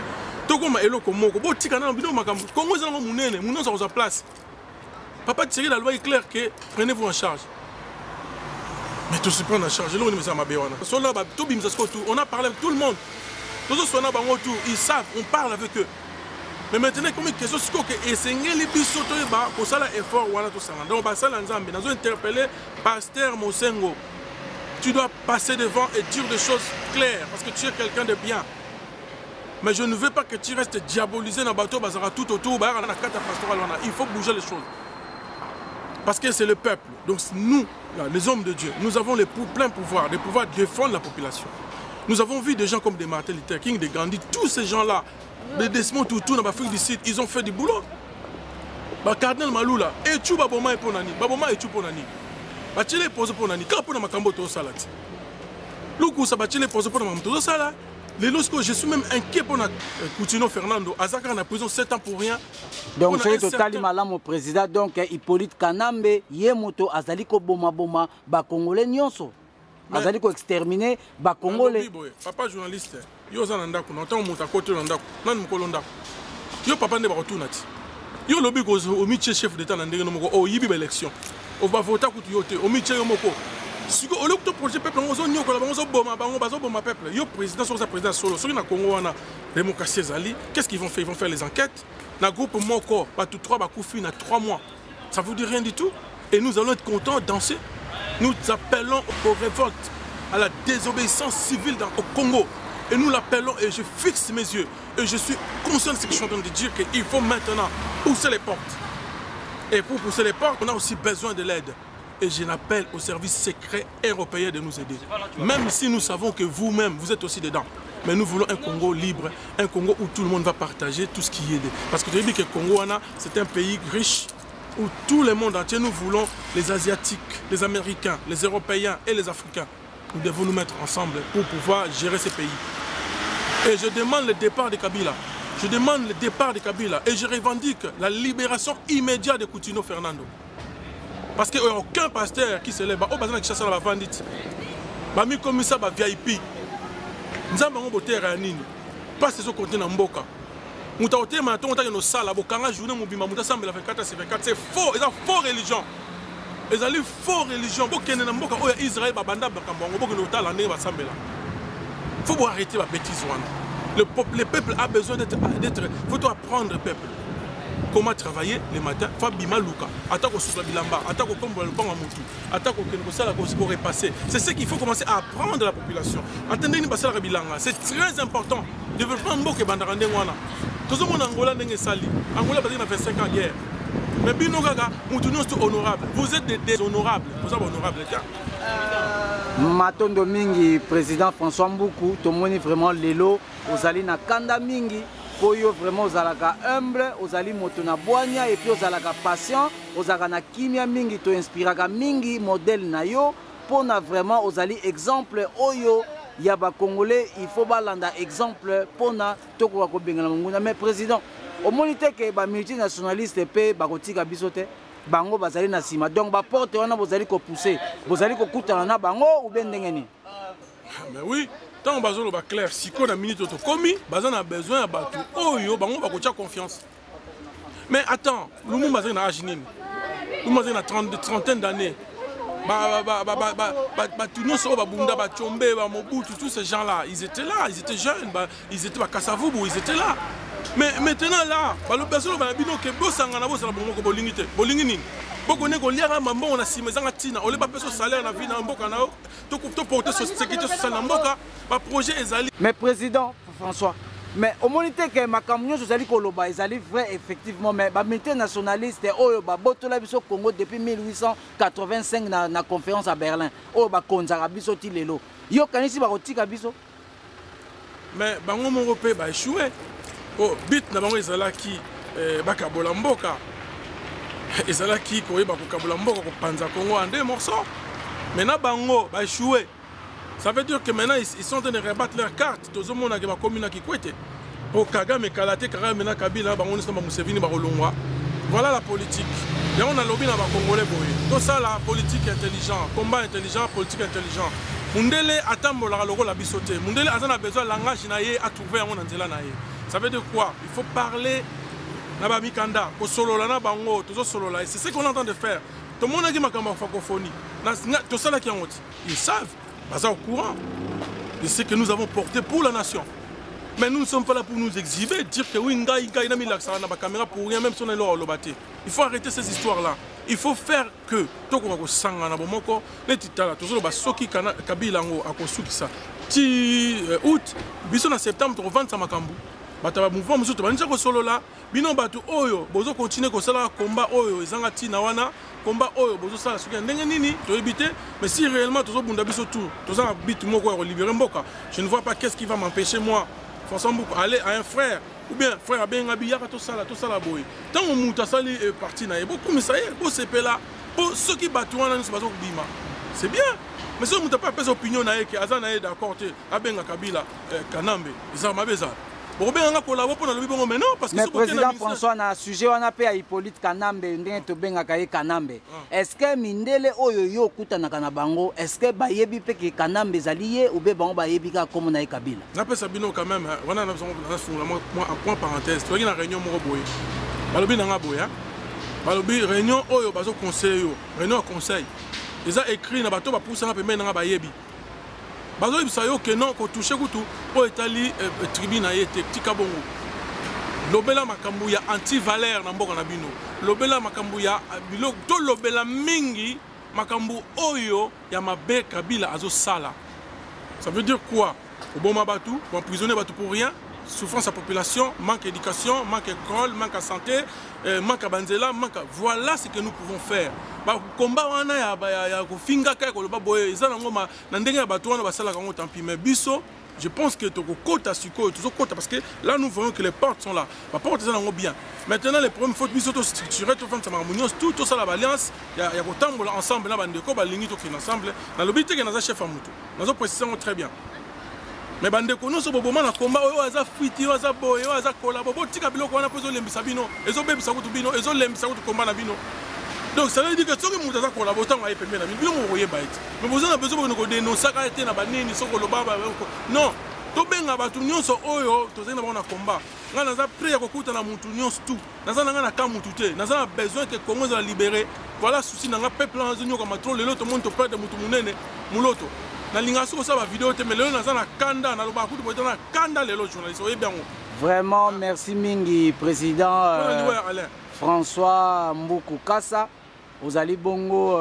Speaker 2: Tokoma eloko moko bo tikana bino makambo. Kongo ezanga munene, munonso za place. Papa Thierry la loi est claire que prenez-vous en charge. Mais tout se prend en charge. On a parlé avec tout le monde. Ils savent, on parle avec eux. Mais maintenant, comme quelque chose que effort, donc nous avons interpellé Pasteur Mosengo. Tu dois passer devant et dire des choses claires parce que tu es quelqu'un de bien. Mais je ne veux pas que tu restes diabolisé dans le bateau, tout autour, il faut bouger les choses. Parce que c'est le peuple. Donc nous, là, les hommes de Dieu, nous avons les pleins pouvoirs, de pouvoir défendre la population. Nous avons vu des gens comme des Martin Luther King, des Gandhi, tous ces gens-là, des Desmond Tutu dans l'Afrique du Sud, ils ont fait du boulot. Cardinal Malou là, et tu baboma et ponani, baboma et tu ponani. Bachile pose ponani, quand pour makambo to salati. Luku sa bachile pose pour makambo to sala. Les lorsque je suis même inquiet pour Coutinho Fernando, Azaka en prison 7 ans pour rien.
Speaker 1: Donc c'est totalement malade mon président, donc Hippolyte Kanambe, Yemoto, Azaliko Boma Boma, ba Congolais nyonso. Azaliko exterminer ba Congolais.
Speaker 2: Papa journaliste, yo zanandako, n'entend monta côté l'andako, nan mkolondako. Yo papa ne ba retournati. Yo lobby ko au métier chef d'état na ndenge no moko, o yibi ba élection. On va voter pour yote, au métier moko. Si on a projet peuple, on a peuple. Le président, c'est président solo. Si on a Congo, on a démocratie, qu'est-ce qu'ils vont faire? Ils vont faire les enquêtes. Dans le groupe Moko, tout 3 coups à 3 mois. Ça ne vous dit rien du tout. Et nous allons être contents, danser. Nous appelons aux révoltes, à la désobéissance civile au Congo. Et nous l'appelons et je fixe mes yeux. Et je suis conscient de ce que je suis en train de dire, qu'il faut maintenant pousser les portes. Et pour pousser les portes, on a aussi besoin de l'aide. Et je l'appelle au service secret européen de nous aider. Même si nous savons que vous-même, vous êtes aussi dedans. Mais nous voulons un Congo libre, un Congo où tout le monde va partager tout ce qui est aidé. Parce que je dis que le Congo, c'est un pays riche où tout le monde entier, nous voulons les Asiatiques, les Américains, les Européens et les Africains. Nous devons nous mettre ensemble pour pouvoir gérer ces pays. Et je demande le départ de Kabila. Je demande le départ de Kabila. Et je revendique la libération immédiate de Coutinho Fernando. Parce qu'il n'y a aucun pasteur qui se lève. Au bazar qui chasse la bandite. Bami comme ça ba VIP. Nous avons boté ranini. Pas ce côté na mboka. Muta oté maton ta no sala bokanga journée mobima muta sambela 24 sur 24. C'est faux, ils ont faux religion. Ils ont faux religion. Bokene na mboka oya Israël ba banda ba kambongo bokene otala ndenge ba sambela. Faut arrêter la bêtise wana. Le peuple a besoin d'être faut apprendre le peuple. Comment travailler les matins, Fabima Luka, attaque au Soukla Bilamba, attaque au Combo le Panga Moutou, attaque au Kenokosala pour repasser. C'est ce qu'il faut commencer à apprendre de la population. Attendez, c'est très important. Développement Mboke Bandarande Wana. Tout le monde en Angola n'est sali. Angola a fait 5 ans guerre. Mais Binogaga, Moutounion est honorable. Vous êtes des déshonorables. Vous êtes honorables, les gars.
Speaker 1: Matondo Mingi, président François Mboukou, Tomoni vraiment Lelo, Ozali na Kanda Mingi. Poyo vraiment ozalaka humble, ozali moto na boanya et puis ozalaka patient, ozalaka na kimia mingi to inspiraka mingi modèle na yo pona vraiment ozali exemple oyo ya ba congolais, il faut balanda exemple pona tokoka ko bengana monguna. Mais président, au monité que ba multinationaliste pe ba kotika biso te, bango bazali na sima. Donc ba porte wana bozali ko pousser, bozali ko kutana na bango ou bien ndengeni.
Speaker 2: Mais oui. Tant que nous clair, si on a minute de commis, on a besoin de battre. Oh yo, on va avoir confiance. Mais attends, nous sommes dans l'âge, nous sommes dans une trentaine d'années. Tous ces gens-là, ils étaient là, ils étaient jeunes, ils étaient à Kassavoubou, ils étaient là. Mais maintenant là, le personne va dire que vous avez un bolingité. Beaucoup de gens ont si mes tina, on les pas payer salaire na vie na mboka na to porter sécurité sociale na mboka, ba projet ezali.
Speaker 1: Mais président François, mais au monité que ma camion ezali koloba ezali vrai effectivement, mais ba militaire nationaliste oyo ba botola biso Congo depuis 1885 na conférence à Berlin. Oyo ba konzaka biso ti lelo. Yo kanisi ba kotika biso.
Speaker 2: Mais bango mon européen ba échoué. Oh, bit na bango ezalaki bakabola mboka. Ezalaki koyeba kokabola mboka kopanza Congo en 2 morceaux. Maintenant bango ba échoué. Ça veut dire que maintenant ils sont en train de rebattre leurs cartes. Tout le monde a commis na Kikwete. Pour Kagame Kalate Kagame na Kabila bango nisa Museveni ba kolongwa. Voilà la politique. Et on a lobby dans les Congolais. Tout ça, la politique intelligente, combat intelligent, politique intelligent. Mundele atambola logo la bisoté. Mundele a besoin de langage à trouver un nzela naie. Ça veut dire quoi? Il faut parler na mikanda, ko solola na bango, tout solola. C'est ce qu'on est en train de faire. Tout le monde a dit makamba francophonie. Tout ça là qui ont dit. Ils savent, ils sont au courant de ce que nous avons porté pour la nation. Mais nous ne sommes pas là pour nous exhiber, dire que oui, il a mis l'accent dans la caméra pour rien, même si on est là au lobaté. Il faut arrêter ces histoires-là. Il faut faire que, tout le monde sanga na bomoko, les titala, tout le monde soki kabila ngo akosuki ça. Ti août, biso na septembre, on vend ça makambu. Bataba mouvement musuto banisa ko solo là, bino batu oyo, bozo continuer ko sala combat oyo, ezanga tina wana, combat oyo bozo sala soki ndenge nini, to éviter, mais si réellement tozo bunda biso tout, tozo bit moko ko libérer mboka, je ne vois pas qu'est-ce qui va m'empêcher moi. François Mboukou, aller à un frère, ou bien frère à bien habillé, tout ça boy. Tant on monte à sali parti na beaucoup mais ça y est, pour ces là, pour ceux qui battent on c'est pas bima. C'est bien. Mais si on monte pas pas opinion na que azana est d'accord à ben Kabila Kanambe, ils ont ma besoin. Bon ben on a collaboré pour le bon mais non parce que
Speaker 1: mais président François na sujet on a payé à Hippolyte Kanambe ndenge to benga kaye Kanambe. Est-ce que mindele oyo yo kutana kana bango, est-ce que bayebi pe ke Kanambe zalié ou be bango bayebi ka comme na Kabila? Na pe sabino quand même, on a un point parenthèse, tu vois une réunion moko boye. Balobi na boya. Balobi réunion oyo bazo conseil yo, réunion conseil. Ils ont écrit na bato ba poussa na pe na bayebi. Bazo ibisayo que non ko toucher kutu po etali tribune na yete tika bongo. Lobela makambu ya anti-valeur na mboka na bino. Lobela makambu ya bilo to lobela mingi makambu oyo ya mabe Kabila azo sala. Ça veut dire quoi? Au bon mabatu, pour emprisonner batu pour rien, souffrance à population, manque d'éducation, manque d'école, manque à santé, manque à banzela, manque à... Voilà ce que nous pouvons faire. Combat wana ya kofinga kay ko loba boye ezana ngoma na ndenge ya batu wana basala kango tant pis mais biso je pense que to kota siko to kota parce que là nous voyons que les portes sont là. Les portes sont là bien. Maintenant les problèmes faut biso to structurer to faire harmonieux tout ça la alliance ya ko tambola ensemble na bandeko ba lingi to kina ensemble na lobité que na chef amuto. Nazo préciser très bien. Mais bandeko nous so boboma na combat oyo aza fuiti oyo aza boye oyo aza collabo botika biloko wana pozo lembisa bino ezo bebisa ko to bino ezo lembisa ko to combat na bino. Donc ça veut dire que si vous avez collaboré avec les gens, vous avez besoin de dénoncer na banini soko loba non to benga batu nyonso oyo to zena na combat nga naza prêt ya kokuta na mutu nyonso tout naza nga na ka mutu te naza besoin que Congo soit libéré. Voilà souci na nga peuple na zonyo comme trop lelo to monto près de mutu munene muloto na linga soko sa ba vidéo te mais lelo naza na kanda na loba kutu boita na kanda lelo journaliste oye bien. Vraiment merci mingi président François Mboukou Kassa. Aux Ali Bongo,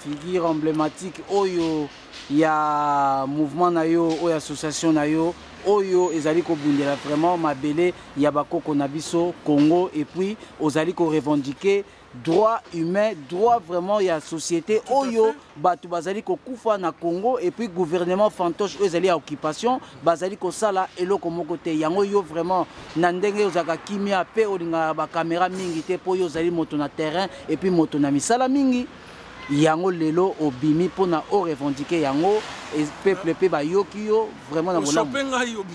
Speaker 1: figure emblématique, Oyo, il y a mouvement Nayo, Oyo association Nayo, Oyo, Ezali Kobundela, vraiment, Mabele, Yabako Konabiso, Congo, et puis, aux Ali revendiquer droit humain, droit vraiment, il y a société, Oyo, Batu Bazali Kufa na Congo, et puis gouvernement fantoche, Ezali à occupation, Bazali Kosala, Elo Komokote, Yango Yo vraiment, Nandenge Ozaka Kimia, Pe Olinga, Caméra Mingi, Te Poyo, Zali Moto na terrain, et puis Moto na Misala Mingi. Yango lelo obimi pona o revendiquer yango et peuple pe ba yokio vraiment na bona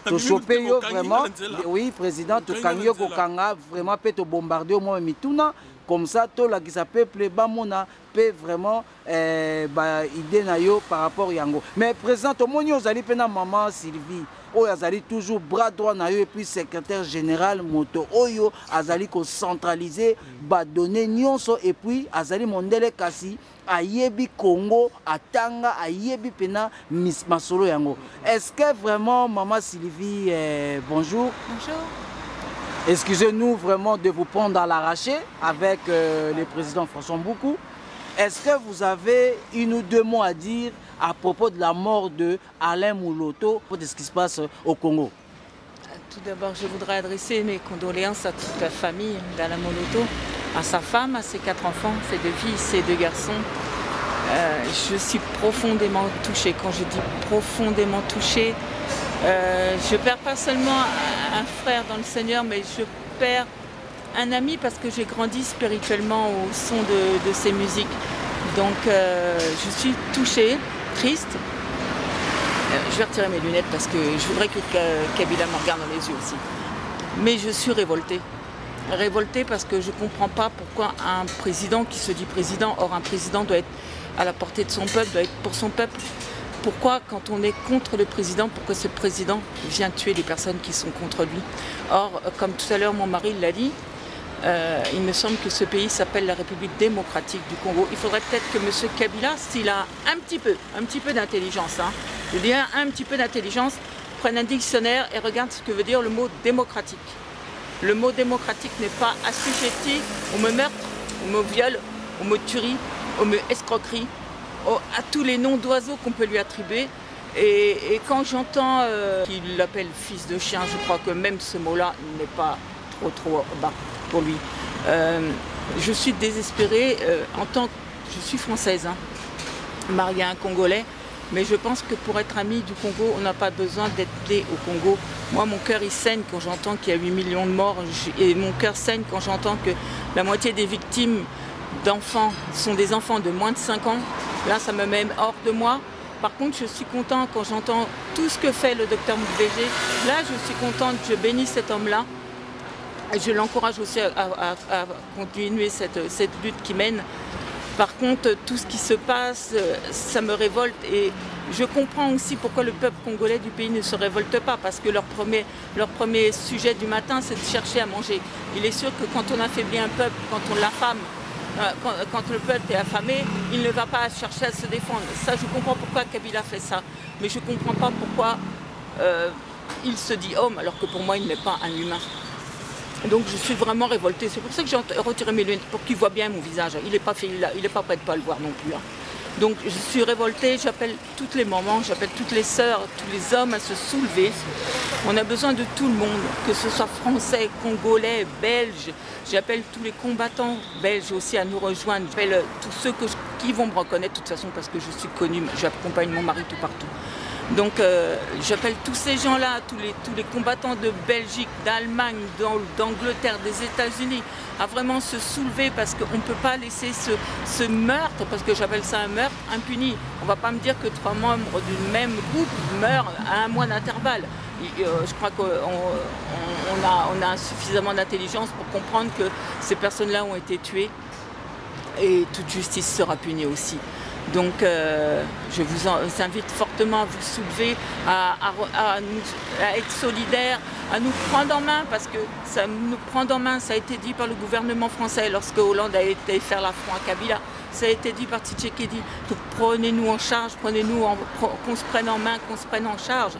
Speaker 1: to choper yo vraiment oui président to kangyo ko kanga vraiment pe to bombarder au moins mituna comme ça to la qui sa peuple ba mona pe vraiment ba idée na yo par rapport yango mais président to moni ozali pe na maman Sylvie Oyo azali toujours bras droit na yo et puis secrétaire général moto Oyo azali ko centraliser ba donner nyonso et puis azali mondele kasi ayebi Congo atanga ayebi pena masolo yango. Est-ce que vraiment maman Sylvie bonjour.
Speaker 3: Bonjour.
Speaker 1: Excusez-nous vraiment de vous prendre à l'arraché avec le président François Mboukou. Est-ce que vous avez une ou deux mots à dire à propos de la mort de Alain Mouloto, de ce qui se passe au Congo?
Speaker 3: Tout d'abord, je voudrais adresser mes condoléances à toute la famille d'Alain Mouloto, à sa femme, à ses 4 enfants, ses 2 filles, ses 2 garçons. Je suis profondément touchée. Quand je dis profondément touchée, je perds pas seulement un frère dans le Seigneur, mais je perds un ami parce que j'ai grandi spirituellement au son de ses musiques. Donc je suis touchée, triste. Je vais retirer mes lunettes parce que je voudrais que Kabila me regarde dans les yeux aussi. Mais je suis révoltée. Révoltée parce que je ne comprends pas pourquoi un président qui se dit président, or un président doit être à la portée de son peuple, doit être pour son peuple. Pourquoi quand on est contre le président, pourquoi ce président vient tuer les personnes qui sont contre lui? Or, comme tout à l'heure mon mari l'a dit, il me semble que ce pays s'appelle la République démocratique du Congo. Il faudrait peut-être que M. Kabila, s'il a un petit peu d'intelligence, hein, je dis un petit peu d'intelligence, prenne un dictionnaire et regarde ce que veut dire le mot démocratique. Le mot démocratique n'est pas assujetti au mot meurtre, au mot viol, au mot tuerie, au mot escroquerie, à tous les noms d'oiseaux qu'on peut lui attribuer. Et quand j'entends qu'il l'appelle fils de chien, je crois que même ce mot-là n'est pas trop bas pour lui. Je suis désespérée je suis française, hein, mariée à un Congolais, mais je pense que pour être ami du Congo, on n'a pas besoin d'être né au Congo. Moi, mon cœur, il saigne quand j'entends qu'il y a 8 millions de morts, et mon cœur saigne quand j'entends que la moitié des victimes d'enfants sont des enfants de moins de 5 ans. Là, ça me met hors de moi. Par contre, je suis contente quand j'entends tout ce que fait le docteur Mukwege. Là, je suis contente, je bénis cet homme-là. Je l'encourage aussi à continuer cette lutte qu'il mène. Par contre, tout ce qui se passe, ça me révolte. Et je comprends aussi pourquoi le peuple congolais du pays ne se révolte pas. Parce que leur premier sujet du matin, c'est de chercher à manger. Il est sûr que quand on affaiblit un peuple, quand on l'affame, quand le peuple est affamé, il ne va pas chercher à se défendre. Ça, je comprends pourquoi Kabila fait ça. Mais je ne comprends pas pourquoi il se dit homme, alors que pour moi, il n'est pas un humain. Donc je suis vraiment révoltée. C'est pour ça que j'ai retiré mes lunettes, pour qu'il voit bien mon visage. Il n'est pas prêt de pas le voir non plus. Hein. Donc je suis révoltée, j'appelle toutes les mamans, j'appelle toutes les sœurs, tous les hommes à se soulever. On a besoin de tout le monde, que ce soit français, congolais, belges. J'appelle tous les combattants belges aussi à nous rejoindre. J'appelle tous ceux qui vont me reconnaître de toute façon parce que je suis connue, j'accompagne mon mari tout partout. Donc j'appelle tous ces gens-là, tous les combattants de Belgique, d'Allemagne, d'Angleterre, des États-Unis, à vraiment se soulever parce qu'on ne peut pas laisser ce meurtre, parce que j'appelle ça un meurtre impuni. On ne va pas me dire que 3 membres du même groupe meurent à 1 mois d'intervalle. Je crois qu'on a suffisamment d'intelligence pour comprendre que ces personnes-là ont été tuées et toute justice sera punie aussi. Donc je vous invite fortement à vous soulever, à être solidaires, à nous prendre en main, parce que ça nous prendre en main, ça a été dit par le gouvernement français lorsque Hollande a été faire l'affront à Kabila. Ça a été dit par Tshisekedi. Donc prenez-nous en charge, qu'on se prenne en main, qu'on se prenne en charge.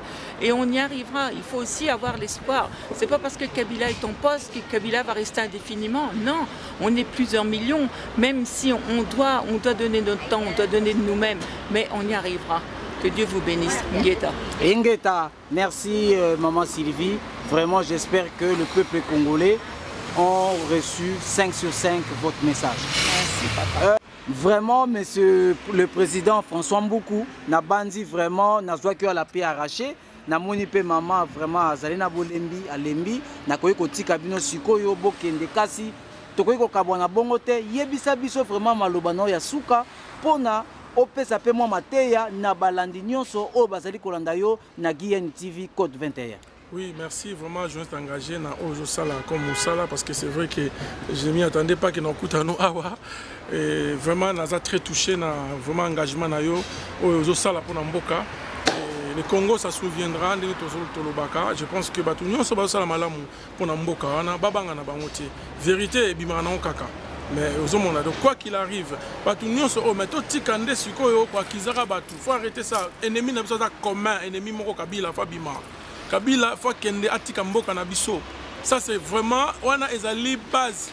Speaker 3: Et on y arrivera. Il faut aussi avoir l'espoir. C'est pas parce que Kabila est en poste que Kabila va rester indéfiniment. Non, on est plusieurs millions. Même si on doit donner notre temps, on doit donner de nous-mêmes. Mais on y arrivera. Que Dieu vous bénisse. Ngeta.
Speaker 1: Ngeta, merci maman Sylvie. Vraiment, j'espère que le peuple congolais ont reçu 5 sur 5 votre message.
Speaker 3: Merci papa.
Speaker 1: Vraiment, monsieur le président François Mboukou, n'a bandi vraiment, n'a joué que à la paix arrachée. Na moni pe maman vraiment azali na bolembi alembi na koyi kotika bino sikoyo bokende kasi tokoyi kokabwana bongo te yebisa biso vraiment maloba no ya suka pona opesa pe mwa mateya na balandi nyonso o bazali kolanda yo na Guyen TV Code 21.
Speaker 2: Oui, merci. Vraiment, je suis engagé dans Ojo Sala comme Moussala parce que c'est vrai que je ne m'y attendais pas que nous écoutons Awa. Et vraiment, nous avons très touché dans vraiment engagement dans Ojo Sala pour Namboka. Le Congo, ça se souviendra de Tolobaka. Je pense que nous sommes tous malamu pour Namboka. Vérité, bimana kaka. Mais aux hommes, quoi qu'il arrive, nous sommes mais tout tikande sikoyo quoi qu'ils arabatu. Faut arrêter ça. Ennemi n'a pas commun, ennemi moko kabila fabima. Kabila faut kende atika mboka na biso. Ça c'est vraiment wana ezali base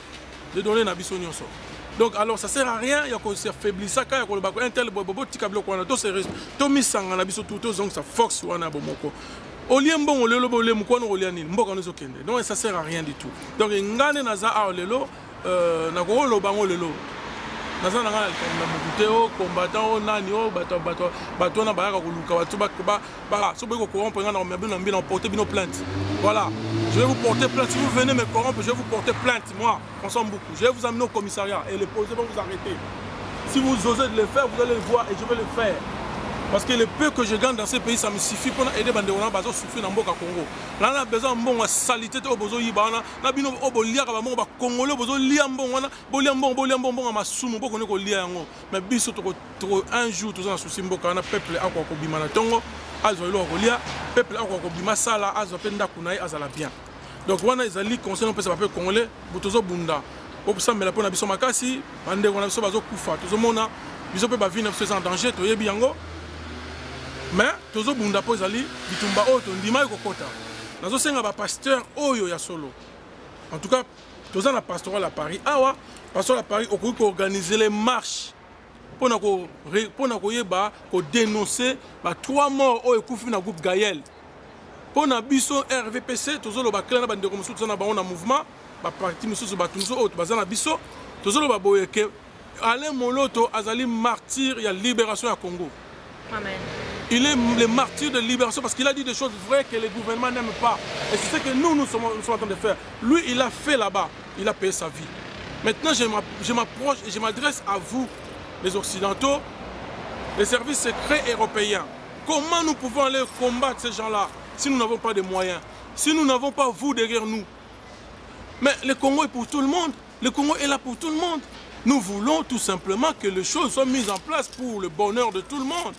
Speaker 2: de donner na biso nyonso. Donc alors ça sert à rien ya ko se faiblir ça ka ya ko bako intel bobo tika bloko wana to se to misanga na biso tout donc ça force wana bomoko. Oliembo lelo bo lemu ko no oliani mboka no kende. Donc ça sert à rien du tout. Donc ngane na za a lelo na ko lo bango lelo. Naza na ngala na mukuteo combattant nani o bato na bayaka koluka bato ba so beko corrompre ngana na mbina porter bino plainte. Voilà, je vais vous porter plainte. Si vous venez me corrompre, je vais vous porter plainte. Moi, on s'en beaucoup. Je vais vous amener au commissariat et les policiers vont vous arrêter. Si vous osez de le faire, vous allez le voir et je vais le faire. Parce que le peu que je gagne dans ces pays, ça me suffit pour aider les gens qui souffrent dans le Congo. Là, on a besoin de salité, de besoin de Congolais, mais biso un jour, tous en souci, on a peuple à quoi bimana tongo, peuple à quoi bimana sala, azopenda kunai azala bien. Donc on a les alliés concernant le peuple congolais, botozo bunda. Pour ça, mais la pona biso makasi, bande on a biso bazo kufa, tous mona, biso pe ba vie neuf en danger, to yebi yango. Mais tozo bunda po ezali bitumba oyo tondima ekokota. Nazo senga ba pasteur oyo ya solo. En tout cas, toza na pastoral à Paris. Awa, pastoral à Paris okoki organiser les marches pour dénoncer 3 morts oyo ekufi na groupe Gaël. Pour na biso RVPC tozo lo ba clan na bande comme ça na ba on mouvement, ba parti mususu ba tunzo oyo baza na biso, tozo lo ba boyeke Alain Moloto azali martyr ya libération ya Congo.
Speaker 3: Amen.
Speaker 2: Il est le martyr de libération parce qu'il a dit des choses vraies que les gouvernements n'aiment pas. Et c'est ce que nous sommes en train de faire. Lui, il a fait là-bas. Il a payé sa vie. Maintenant, je m'approche et je m'adresse à vous, les Occidentaux, les services secrets européens. Comment nous pouvons aller combattre ces gens-là si nous n'avons pas de moyens, si nous n'avons pas vous derrière nous? Mais le Congo est pour tout le monde. Le Congo est là pour tout le monde. Nous voulons tout simplement que les choses soient mises en place pour le bonheur de tout le monde.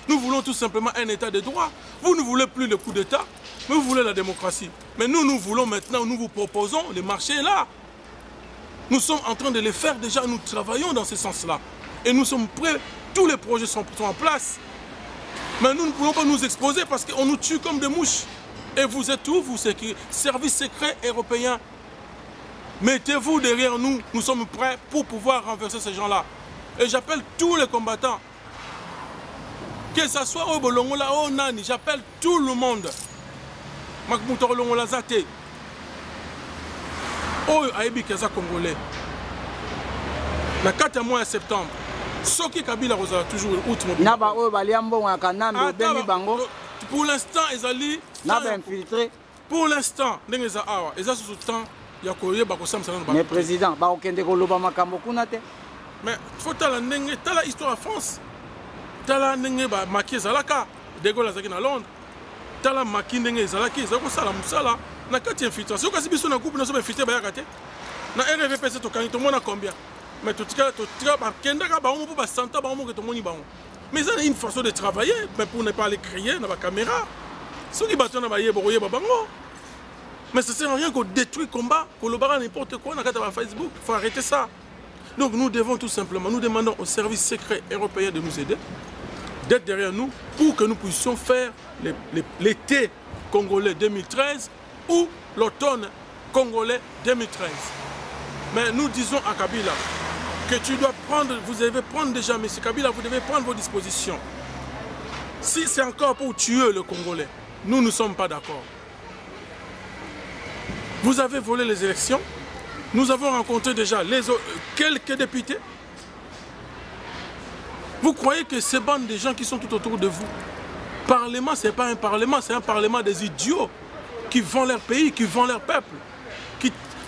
Speaker 2: Nous voulons tout simplement un état de droit. Vous ne voulez plus le coup d'état, mais vous voulez la démocratie. Mais nous voulons maintenant, nous vous proposons les marchés là. Nous sommes en train de les faire déjà, nous travaillons dans ce sens-là. Et nous sommes prêts, tous les projets sont en place. Mais nous ne pouvons pas nous exposer parce qu'on nous tue comme des mouches. Et vous êtes où, vous, services secrets européens? Mettez-vous derrière nous, nous sommes prêts pour pouvoir renverser ces gens-là. Et j'appelle tous les combattants. Que ce soit au Bolongola, au Nani, j'appelle tout le monde. Makmoutor Longola Zate. Oh, Aïbi Keza Congolais. Le 4 mois de septembre, Soki Kabila Rosa, toujours août. Pour l'instant, ils allaient. Pour l'instant, ils allaient sous temps.
Speaker 1: Mais président,
Speaker 2: mais il faut que la histoire en France. Tala ndenge ba maki zalaka de Gaulle azaki na Londres. Tala maki ndenge zalaki zako sala musala na kati infiltration kasi biso na groupe na so infiltré ba yakate. Na RVPC to kanito mona combien? Mais to tika ba kenda ka ba mo ba santa ba mo ke to moni ba. Mais ça une façon de travailler mais pour ne pas aller crier na ba caméra. Ceux qui battent na ba yebo bango. Mais ça sert à rien qu'on détruit combat, qu'on le barre n'importe quoi na kati ba Facebook. Il faut arrêter ça. Donc nous devons tout simplement, nous demandons aux services secrets européens de nous aider, d'être derrière nous pour que nous puissions faire l'été congolais 2013 ou l'automne congolais 2013. Mais nous disons à Kabila que tu dois prendre, vous devez prendre déjà, M. Kabila, vous devez prendre vos dispositions. Si c'est encore pour tuer le Congolais, nous ne sommes pas d'accord. Vous avez volé les élections. Nous avons rencontré déjà quelques députés. Vous croyez que ces bandes de gens qui sont tout autour de vous, Parlement, ce n'est pas un parlement, c'est un parlement des idiots qui vendent leur pays, qui vendent leur peuple.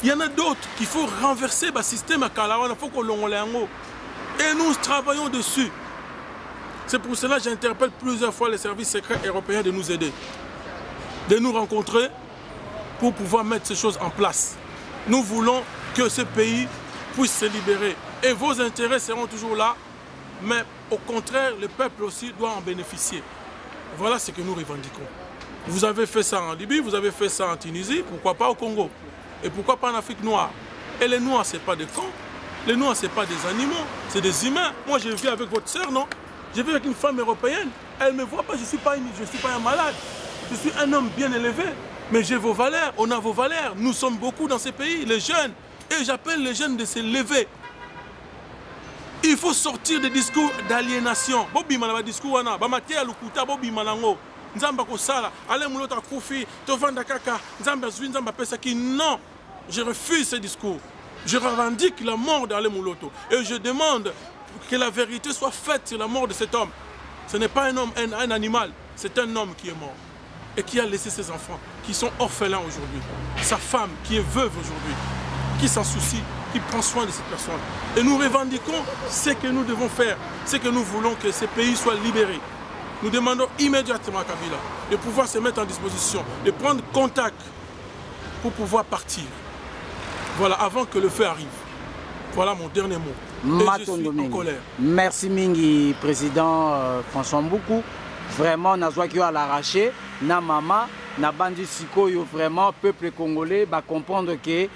Speaker 2: Il y en a d'autres qu'il faut renverser le système à Kalawana, il faut qu'on l'ait. Et nous travaillons dessus. C'est pour cela que j'interpelle plusieurs fois les services secrets européens de nous aider, de nous rencontrer pour pouvoir mettre ces choses en place. Nous voulons que ce pays puisse se libérer. Et vos intérêts seront toujours là, mais au contraire, le peuple aussi doit en bénéficier. Voilà ce que nous revendiquons. Vous avez fait ça en Libye, vous avez fait ça en Tunisie, pourquoi pas au Congo? Et pourquoi pas en Afrique noire? Et les Noirs, ce n'est pas des cons. Les Noirs, ce n'est pas des animaux, c'est des humains. Moi, je vis avec votre sœur, non? Je vis avec une femme européenne. Elle ne me voit pas, je ne suis pas un malade. Je suis un homme bien élevé. Mais j'ai vos valeurs, on a vos valeurs. Nous sommes beaucoup dans ces pays, les jeunes. Et j'appelle les jeunes de se lever. Il faut sortir des discours d'aliénation. Bobi manaba discours wana, ba matia lukuta bobi manango. Nzamba ko sala, ale mulota kufi, to vanda kaka, nzamba zwi nzamba pesa ki non. Je refuse ce discours. Je revendique la mort d'Ale Mouloto et je demande que la vérité soit faite sur la mort de cet homme. Ce n'est pas un homme, un animal, c'est un homme qui est mort et qui a laissé ses enfants, qui sont orphelins aujourd'hui. Sa femme qui est veuve aujourd'hui, qui s'en soucie, qui prend soin de cette personne. Et nous revendiquons ce que nous devons faire, c'est que nous voulons que ces pays soient libérés. Nous demandons immédiatement à Kabila de pouvoir se mettre en disposition, de prendre contact pour pouvoir partir. Voilà, avant que le feu arrive. Voilà mon dernier mot. Et je suis en colère.
Speaker 1: Merci Mingi, président François Mboukou. Vraiment, on a à l'arraché. Na mama, na bandi sikoyo, vraiment, peuple congolais va comprendre que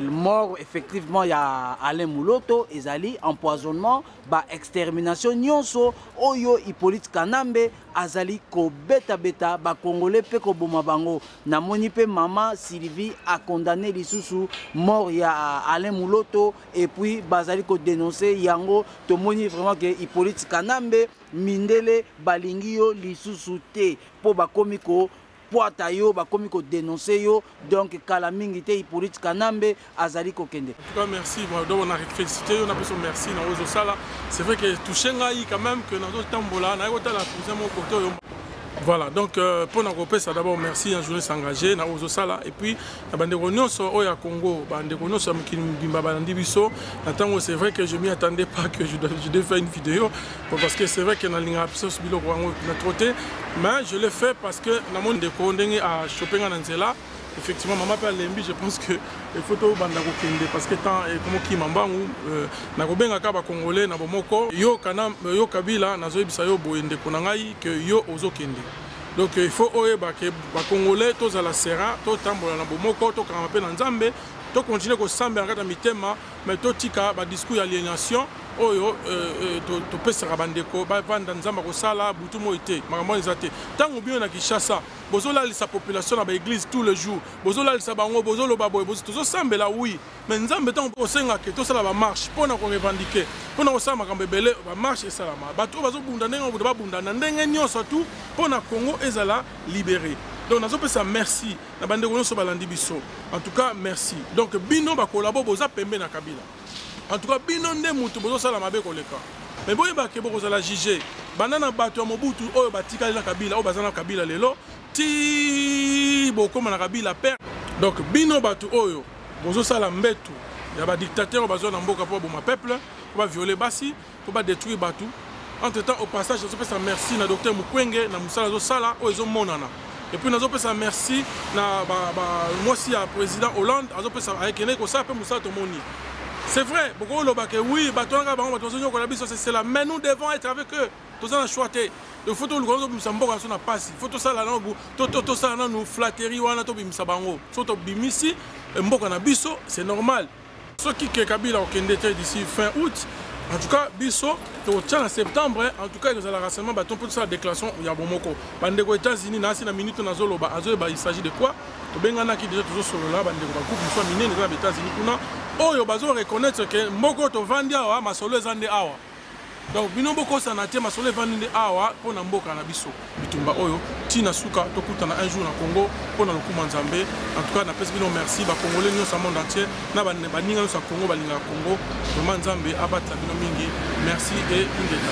Speaker 1: mort, effectivement, il y a Alain Mouloto, Ezali, empoisonnement, extermination, nyonso, oyo, Hippolyte Kanambe, Azali, ko beta beta, Congolais, peko bomabango, na monipe maman Sylvie a condamné l'issoussou, mort, il y a Alain Mouloto, et puis, Bazali, ko dénoncé, yango, to moni vraiment que Hippolyte Kanambe, mindele, balingio, l'issoussou te, po bakomiko, poata yo bakomi ko dénoncer yo donc kala mingi te Hippolyte Kanambe azali ko kende.
Speaker 2: En tout cas merci, donc on a félicité, on a besoin merci na ozo sala. C'est vrai que toucher ngai quand même que na zo tambola na yota la cousin mon côté. Voilà, donc pour nous ça d'abord merci à journée s'engager na ozo sala et puis na bande nyonso oya Congo bande nyonso mukimba balandi biso. Attends, c'est vrai que je m'y attendais pas que je devais faire une vidéo parce que c'est vrai que na linga absos biloko na troté. Mais je l'ai fait parce que dans mon déco à choper en Anzela, effectivement, maman appelle Lembi, je pense que les photos banda kokende parce que tant comme qui mambangu na kobenga ka ba congolais na bomoko yo kana yo kabila na zo bisa yo boende konangai que yo ozo kende. Donc il faut oyeba que ba congolais tous à la serra, to tambola na bomoko, to kamape na nzambe, to continuer ko sambe ngata mitema, mais to tika ba discours d'aliénation. Oyo to pesera bandeko ba vanda nzamba ko sala butu mo ite makambo ezate tango bio na Kinshasa bozola lisa population na ba église tous les jours bozola lisa bango bozolo baboy bozo tozo sambela oui mais nzambe tango osenga ke to sala ba marche pona ko revendiquer pona ko sala makambo ebele ba marche esalama bato bazo bunda ndenga ba bunda na ndenge nyonso tout pona Congo ezala libéré. Donc nazo pesa merci na bandeko nyonso balandi biso. En tout cas merci. Donc bino ba collabo boza pembe na Kabila. En tout cas, bino nde mutu bozo sala mabe koleka. Mais boye ba ke boko sala juger. Banana bato ya Mobutu oyo batikali na Kabila, oyo bazana Kabila lelo, ti boko na Kabila père. Donc bino bato oyo bozo sala mbetu. Ya ba dictateur bazo na mboka po boma peuple, po ba violer basi, po ba détruire batu. Entre-temps au passage, je pesa merci na docteur Mukwenge na musala zo sala oyo zo monana. Et puis nazo pesa merci na moi si ya président Hollande, azo pesa avec ene ko sa pe musala to moni. C'est vrai, beaucoup de gens oui, c'est là, mais nous devons être avec eux. Tout ça, on a choisi. Il faut que nous passe. Il faut que nous flatteries, c'est normal. Ceux qui Kabila d'ici fin août, en tout cas, Bisso, en septembre, en tout cas, il y a un rassemblement, pour ça, la déclaration, il y a Bomoko. Aux États-Unis, il s'agit de quoi? Qui déjà toujours sur là, les États-Unis, oyo bazo reconnaître que moko to vandi awa masolo ezande awa. Donc bino boko sanate masolo evandi awa pona mboka na biso. Bitumba oyo tina suka to kutana un jour na Congo pona lokuma nzambe. En tout cas na pesi bino merci ba congolais nyonso monde entier na ba ninga nyonso Congo ba linga Congo. Vraiment nzambe abatla bino mingi. Merci et ingeta.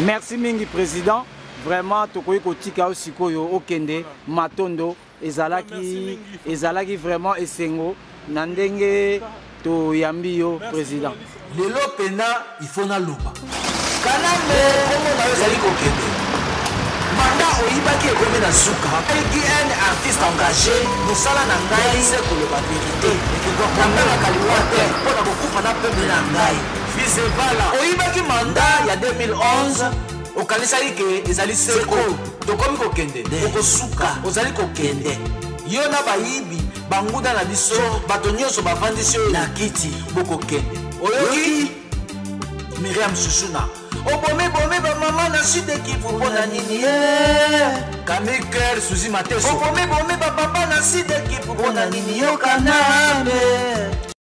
Speaker 1: Merci mingi président. Vraiment tokoyi kotika osikoyo okende matondo ezalaki vraiment esengo na ndenge to yambio président.
Speaker 4: Lelo pena il faut na loba. Kanambe komo na ezali kokende. Manda oyibaki ekomi na suka. Qui un artiste engagé, musala na ngai c'est ko loba vérité. Ekoko na kaliwate pona kokufa na pembe na ngai. Visevala. Oyibaki manda ya 2011 okanisaki ke ezali seko. Tokomi kokende. Okosuka ozali kokende. Yo na bayibi banguda na biso bato nyonso bavandisi oyo na kiti bokokende oyoki Miriam Susuna obome bamama na sud Kivu mpona nini Kamiker Suzi Mateso obome bapapa na sud Kivu mpona nini yo Kanambe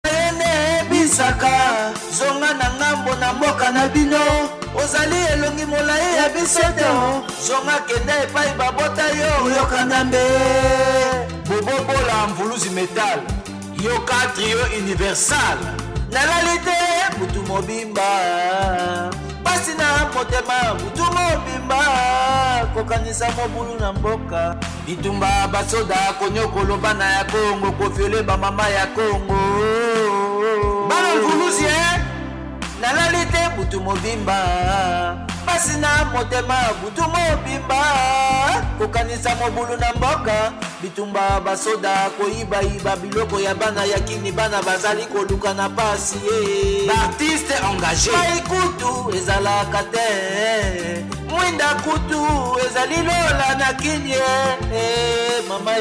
Speaker 4: ene bisaka zonga na ngambo na mboka na bino ozali elongi molai ya biso te zonga kende epai babota yo Kanambe Bobobola Mvuluzi Metal Yoka Trio Universal Nalalite Butu Mobimba Pasina Motema Butu Mobimba Kokanisa Mobulu na mboka Bitumba Basoda Konyoko Lobana ya Kongo Kofiole Bamama ya Kongo Bana Mvuluzi nalali te butu mobimba pasi na motema butu mobimba kokanisa mobulu na mboka bitumba basoda koyiba biloko ya bana ya kini bana bazali koluka na pasi baartiste engagé baikutu ezalaka te mwinda kutu ezali lola na kinye mama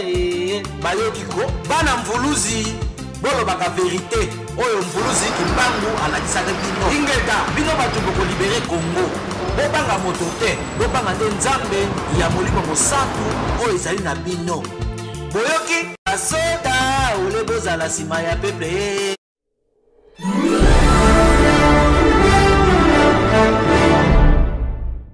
Speaker 4: bayokiko bana mvuluzi bolobaka verité oyo mvuluzi kimbangu alakisaka bino ingeta bino bato bokolibere Congo bobanga moto te bobanga nde nzambe ya molimo mosantu oyo ezali na bino boyoki basoda ole bozala nsima ya peple